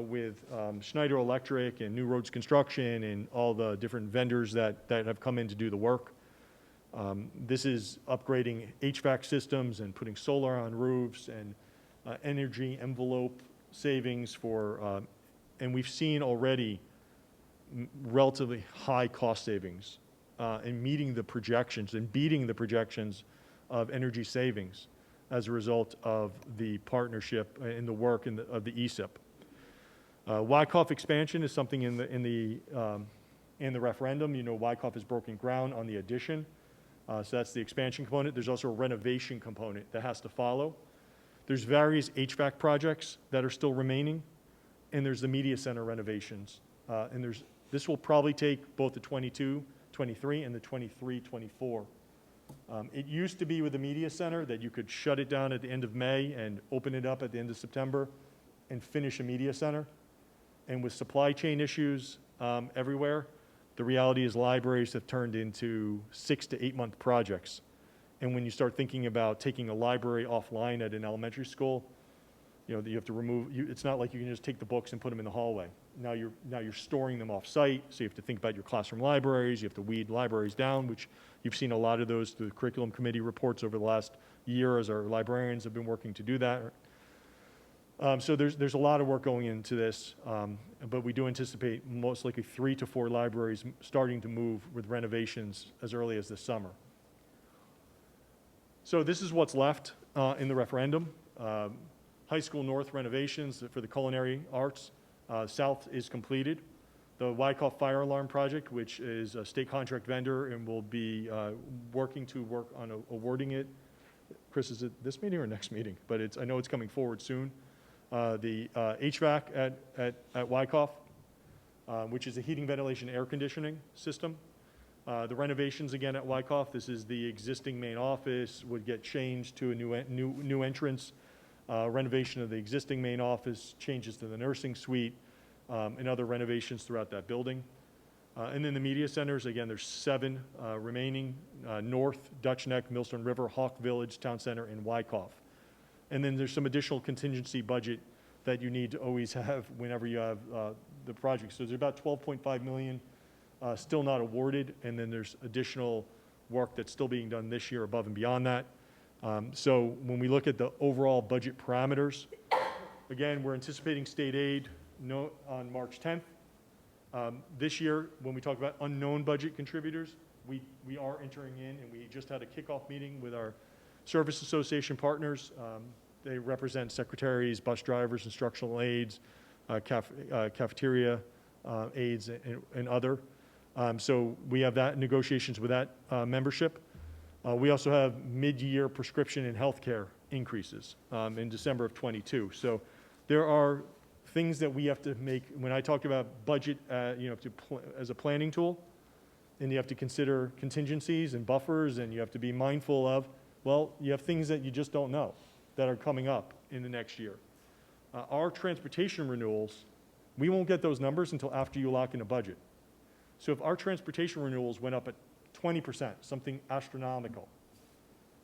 with Schneider Electric and New Roads Construction and all the different vendors that have come in to do the work. This is upgrading HVAC systems and putting solar on roofs and energy envelope savings for, and we've seen already relatively high cost savings in meeting the projections and beating the projections of energy savings as a result of the partnership and the work of the ESIP. Wyckoff expansion is something in the referendum. You know, Wyckoff has broken ground on the addition. So that's the expansion component. There's also a renovation component that has to follow. There's various HVAC projects that are still remaining, and there's the media center renovations. And this will probably take both the 22-23 and the 23-24. It used to be with the media center that you could shut it down at the end of May and open it up at the end of September and finish a media center. And with supply chain issues everywhere, the reality is libraries have turned into 6 to 8 month projects. And when you start thinking about taking a library offline at an elementary school, you know, you have to remove, it's not like you can just take the books and put them in the hallway. Now you're storing them off site, so you have to think about your classroom libraries, you have to weed libraries down, which you've seen a lot of those through the curriculum committee reports over the last year as our librarians have been working to do that. So there's a lot of work going into this, but we do anticipate most likely 3 to 4 libraries starting to move with renovations as early as this summer. So this is what's left in the referendum. High School North renovations for the culinary arts. South is completed. The Wyckoff Fire Alarm Project, which is a state contract vendor and will be working to work on awarding it. Chris, is it this meeting or next meeting? But I know it's coming forward soon. The HVAC at Wyckoff, which is a heating, ventilation, air conditioning system. The renovations again at Wyckoff. This is the existing main office would get changed to a new entrance. Renovation of the existing main office, changes to the nursing suite, and other renovations throughout that building. And then the media centers, again, there's 7 remaining, North, Dutch Neck, Millstone River, Hawk Village, Town Center, and Wyckoff. And then there's some additional contingency budget that you need to always have whenever you have the project. So there's about $12.5 million still not awarded, and then there's additional work that's still being done this year above and beyond that. So when we look at the overall budget parameters, again, we're anticipating state aid on March 10th. This year, when we talk about unknown budget contributors, we are entering in, and we just had a kickoff meeting with our Service Association partners. They represent secretaries, bus drivers, instructional aides, cafeteria aides, and other. So we have that negotiations with that membership. We also have mid-year prescription and healthcare increases in December of '22. So there are things that we have to make. When I talk about budget, as a planning tool, and you have to consider contingencies and buffers, and you have to be mindful of, well, you have things that you just don't know that are coming up in the next year. Our transportation renewals, we won't get those numbers until after you lock in a budget. So if our transportation renewals went up at 20%, something astronomical,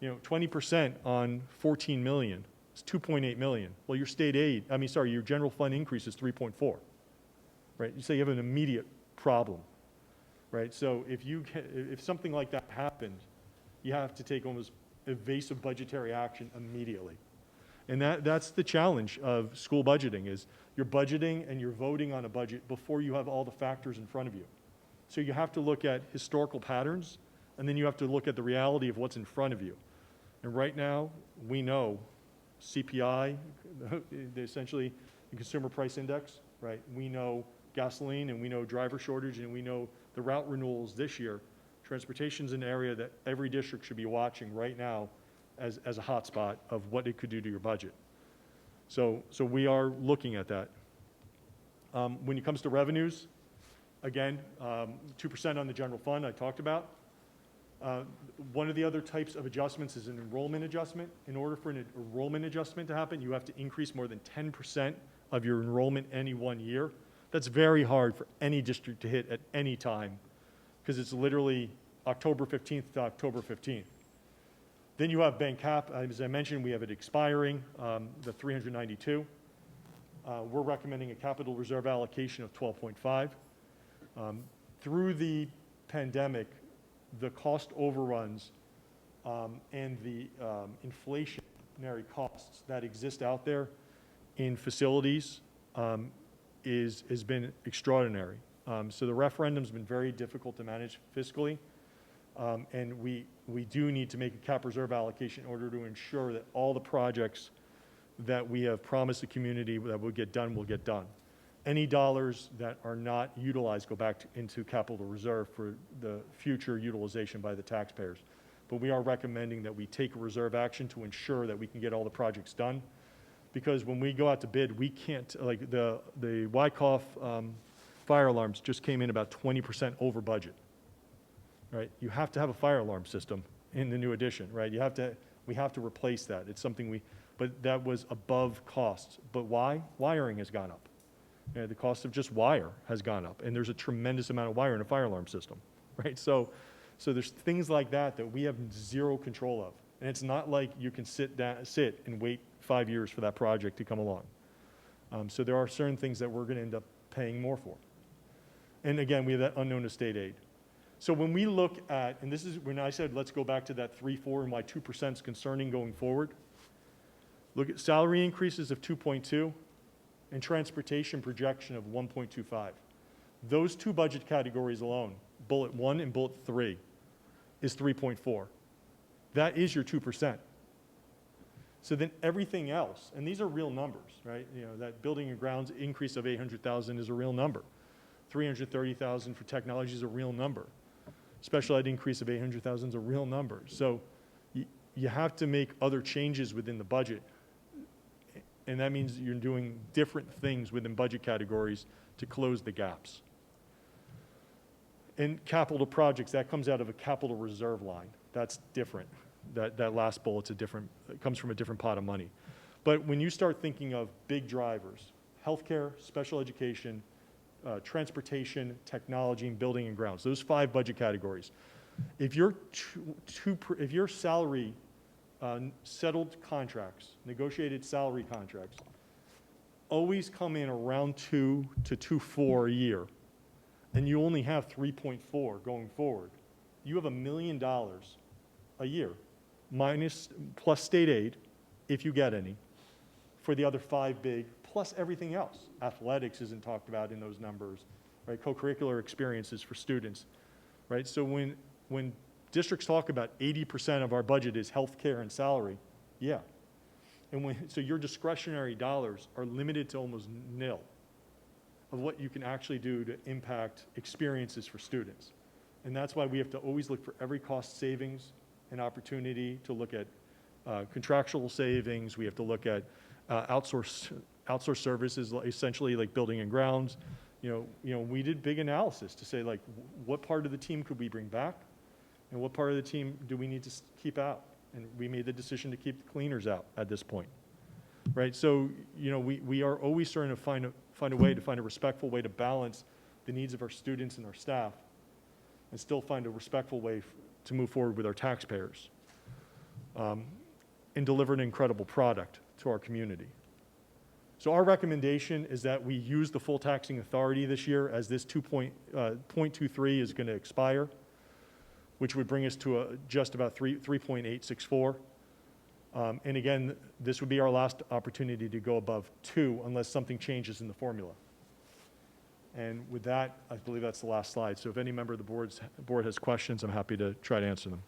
20% on 14 million is 2.8 million. Well, your your general fund increase is 3.4, right? You say you have an immediate problem, right? So if something like that happened, you have to take almost evasive budgetary action immediately. And that's the challenge of school budgeting, is you're budgeting and you're voting on a budget before you have all the factors in front of you. So you have to look at historical patterns, and then you have to look at the reality of what's in front of you. And right now, we know CPI, essentially the Consumer Price Index, right? We know gasoline, and we know driver shortage, and we know the route renewals this year. Transportation's an area that every district should be watching right now as a hotspot of what it could do to your budget. So we are looking at that. When it comes to revenues, again, 2% on the general fund I talked about. One of the other types of adjustments is an enrollment adjustment. In order for an enrollment adjustment to happen, you have to increase more than 10% of your enrollment any one year. That's very hard for any district to hit at any time, because it's literally October 15th to October 15th. Then you have bank cap, as I mentioned, we have it expiring, the 392. We're recommending a capital reserve allocation of 12.5. Through the pandemic, the cost overruns and the inflationary costs that exist out there in facilities has been extraordinary. So the referendum's been very difficult to manage fiscally, and we do need to make a cap reserve allocation in order to ensure that all the projects that we have promised the community that will get done. Any dollars that are not utilized go back into capital reserve for the future utilization by the taxpayers. But we are recommending that we take reserve action to ensure that we can get all the projects done. Because when we go out to bid, we can't, like the Wyckoff fire alarms just came in about 20% over budget, right? You have to have a fire alarm system in the new addition, right? We have to replace that. It's something but that was above costs. But why? Wiring has gone up. The cost of just wire has gone up, and there's a tremendous amount of wire in a fire alarm system, right? So there's things like that we have zero control of, and it's not like you can sit and wait 5 years for that project to come along. So there are certain things that we're going to end up paying more for. And again, we have that unknown estate aid. So when we look at, and this is when I said let's go back to that 3.4 and why 2% is concerning going forward. Look at salary increases of 2.2. And transportation projection of 1.25. Those two budget categories alone, bullet 1 and bullet 3, is 3.4. That is your 2%. So then everything else, and these are real numbers, right? That building and grounds increase of 800,000 is a real number. 330,000 for technology is a real number. Special ed increase of 800,000 is a real number. So you have to make other changes within the budget. And that means you're doing different things within budget categories to close the gaps. And capital projects, that comes out of a capital reserve line. That's different. That last bullet's it comes from a different pot of money. But when you start thinking of big drivers, healthcare, special education, transportation, technology, and building and grounds, those 5 budget categories, if your salary settled contracts, negotiated salary contracts, always come in around 2 to 2.4 a year, and you only have 3.4 going forward, you have $1 million a year, plus state aid, if you get any, for the other 5 big, plus everything else. Athletics isn't talked about in those numbers, right? Co-curricular experiences for students, right? So when districts talk about 80% of our budget is healthcare and salary, yeah. And so your discretionary dollars are limited to almost nil of what you can actually do to impact experiences for students. And that's why we have to always look for every cost savings and opportunity to look at contractual savings. We have to look at outsource services, essentially like building and grounds. We did big analysis to say, like, what part of the team could we bring back? And what part of the team do we need to keep out? And we made the decision to keep the cleaners out at this point, right? So, we are always trying to find a respectful way to balance the needs of our students and our staff and still find a respectful way to move forward with our taxpayers and deliver an incredible product to our community. So our recommendation is that we use the full taxing authority this year as this 0.23 is going to expire, which would bring us to just about 3.864. And again, this would be our last opportunity to go above 2 unless something changes in the formula. And with that, I believe that's the last slide. So if any member of the board has questions, I'm happy to try to answer them.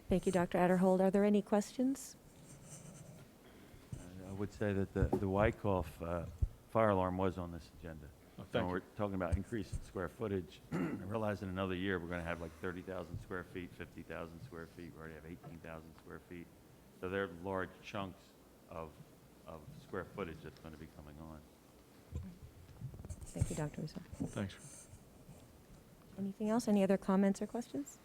Thank you, Dr. Adderhold. Are there any questions? I would say that the Wyckoff fire alarm was on this agenda. Thank you. We're talking about increase in square footage. I realize in another year, we're going to have like 30,000 square feet, 50,000 square feet. We already have 18,000 square feet. So there are large chunks of square footage that's going to be coming on. Thank you, Dr. Russo. Thanks. Anything else? Any other comments or questions?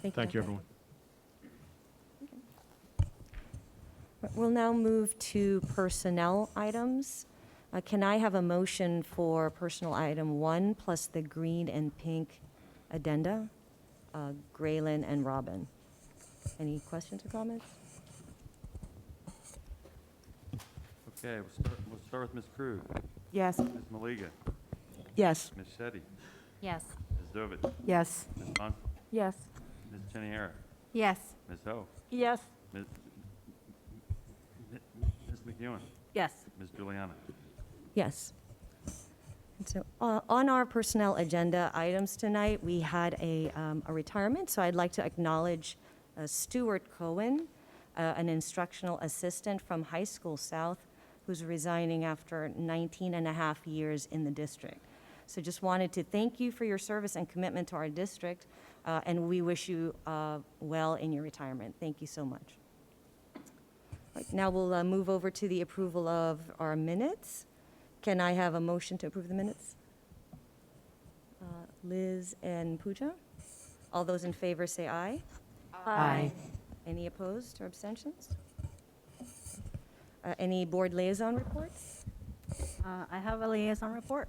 Thank you, Dr. everyone. We'll now move to personnel items. Can I have a motion for personal item 1 plus the green and pink addenda Graylin and Robin. Any questions or comments? Okay, we'll start with Ms. Krug, Yes. Ms. Maliga, Yes. Ms. Shetty, Yes. Ms. Dovich, Yes. Ms. Munsell, Yes. Ms. Cheniera, Yes. Ms. Ho, Yes. Ms. McEwen, Yes. Ms. Juliana. Yes. And so on our personnel agenda items tonight, we had a retirement, so I'd like to acknowledge Stuart Cohen, an instructional assistant from High School South, who's resigning after 19 and a half years in the district. So just wanted to thank you for your service and commitment to our district, and we wish you well in your retirement. Thank you so much. Right, now we'll move over to the approval of our minutes. Can I have a motion to approve the minutes? Liz and Pooja? All those in favor say aye. Aye. Any opposed or abstentions? Any board liaison reports? I have a liaison report.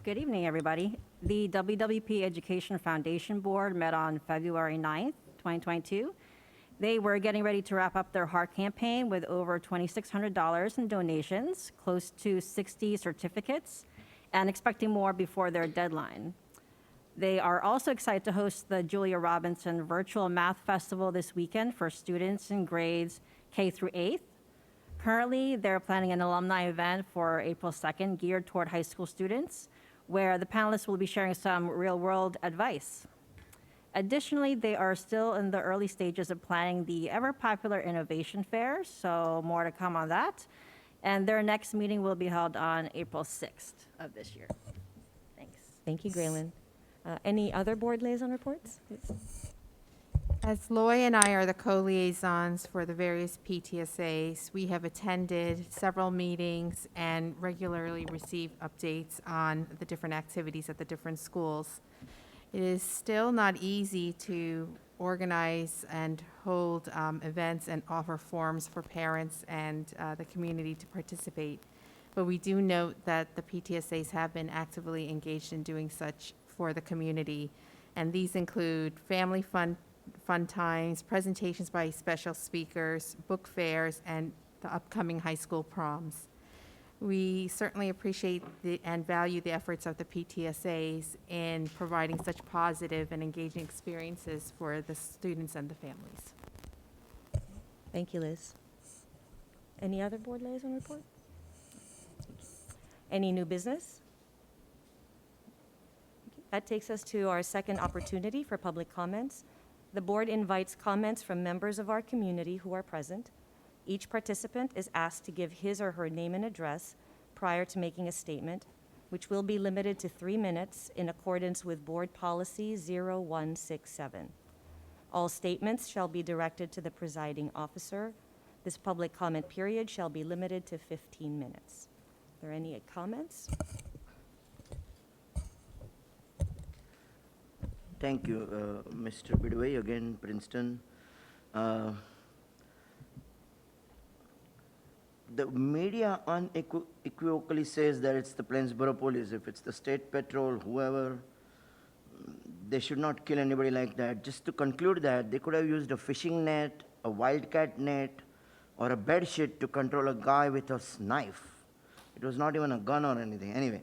Good evening, everybody. The WWP Education Foundation Board met on February 9th, 2022. They were getting ready to wrap up their heart campaign with over $2,600 in donations, close to 60 certificates, and expecting more before their deadline. They are also excited to host the Julia Robinson Virtual Math Festival this weekend for students in grades K through 8th. Currently, they're planning an alumni event for April 2nd geared toward high school students, where the panelists will be sharing some real-world advice. Additionally, they are still in the early stages of planning the ever-popular Innovation Fair, so more to come on that. And their next meeting will be held on April 6th of this year. Thanks. Thank you, Graylin. Any other board liaison reports? Please. As Loy and I are the co-liaisons for the various PTSAs, we have attended several meetings and regularly receive updates on the different activities at the different schools. It is still not easy to organize and hold events and offer forums for parents and the community to participate. But we do note that the PTSAs have been actively engaged in doing such for the community. And these include family fun times, presentations by special speakers, book fairs, and the upcoming high school proms. We certainly appreciate and value the efforts of the PTSAs in providing such positive and engaging experiences for the students and the families. Thank you, Liz. Any other board liaison report? Any new business? That takes us to our second opportunity for public comments. The board invites comments from members of our community who are present. Each participant is asked to give his or her name and address prior to making a statement, which will be limited to 3 minutes in accordance with Board Policy 0167. All statements shall be directed to the presiding officer. This public comment period shall be limited to 15 minutes. Are there any comments? Thank you, Mr. Bidway, again, Princeton. The media unequivocally says that it's the Plainsboro police. If it's the state patrol, whoever, they should not kill anybody like that. Just to conclude that, they could have used a fishing net, a wildcat net, or a bed sheet to control a guy with a knife. It was not even a gun or anything. Anyway,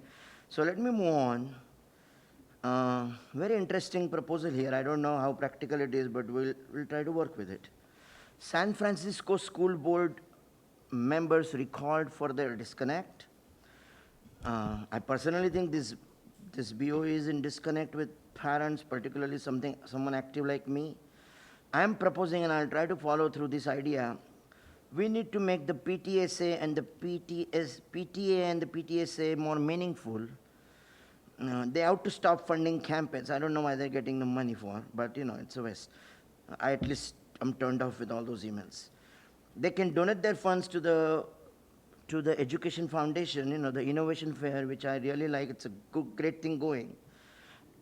so let me move on. Very interesting proposal here. I don't know how practical it is, but we'll try to work with it. San Francisco School Board members recalled for their disconnect. I personally think this BOE is in disconnect with parents, particularly someone active like me. I am proposing, and I'll try to follow through this idea, we need to make the PTA and the PTSA more meaningful. They have to stop funding campaigns. I don't know why they're getting the money for, but it's a waste. At least I'm turned off with all those emails. They can donate their funds to the Education Foundation, the Innovation Fair, which I really like. It's a great thing going.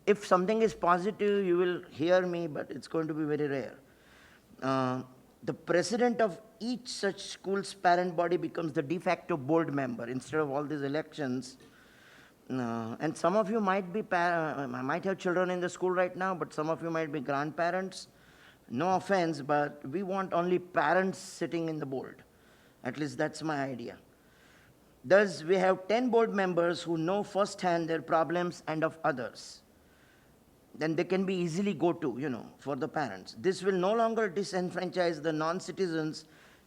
If something is positive, you will hear me, but it's going to be very rare. The president of each such school's parent body becomes the de facto board member. Instead of all these elections, No, and some of you might be, might have children in the school right now, but some of you might be grandparents. No offense, but we want only parents sitting in the board. At least that's my idea. Thus, we have 10 board members who know firsthand their problems and of others. Then they can be easily go-to, for the parents. This will no longer disenfranchise the non-citizens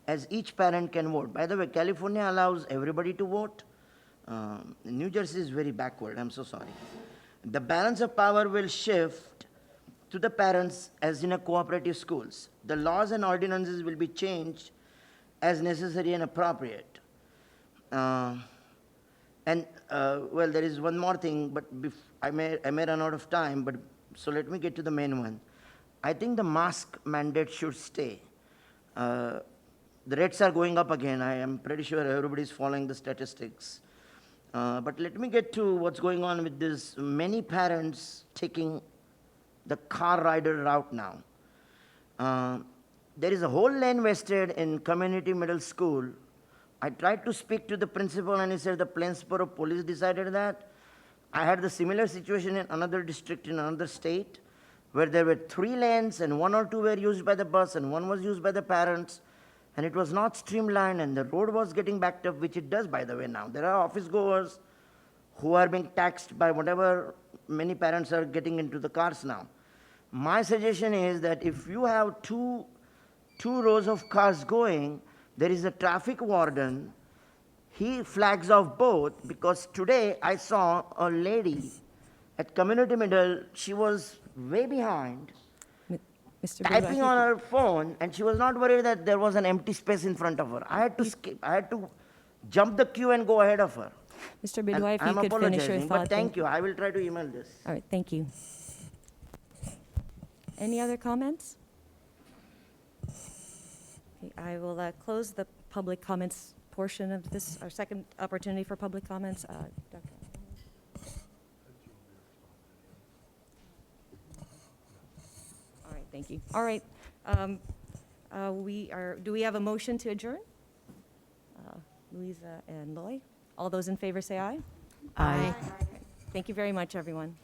as each parent can vote. By the way, California allows everybody to vote. New Jersey is very backward, I'm so sorry. The balance of power will shift to the parents as in a cooperative schools. The laws and ordinances will be changed as necessary and appropriate. Well, there is one more thing, but I may run out of time, but so let me get to the main one. I think the mask mandate should stay. The rates are going up again. I am pretty sure everybody's following the statistics. But let me get to what's going on with this. Many parents taking the car rider route now. There is a whole lane vested in community middle school. I tried to speak to the principal and he said the Plainsboro police decided that. I had the similar situation in another district in another state where there were 3 lanes and 1 or 2 were used by the bus and 1 was used by the parents. And it was not streamlined and the road was getting backed up, which it does, by the way, now. There are office goers who are being taxed by whatever many parents are getting into the cars now. My suggestion is that if you have two rows of cars going, there is a traffic warden. He flags off both because today I saw a lady at Community Middle. She was way behind, Mr. typing on her phone, and she was not worried that there was an empty space in front of her. I had to skip. I had to jump the queue and go ahead of her. Mr. And Bidwai, if you I'm could finish your apologizing, thought. but thank you. I will try to email this. All right, thank you. Any other comments? Okay, I will close the public comments portion of this, our second opportunity for public comments. Dr. All right, thank you. All right, do we have a motion to adjourn? Louisa and Loy, all those in favor say aye. Aye. Thank you very much, everyone.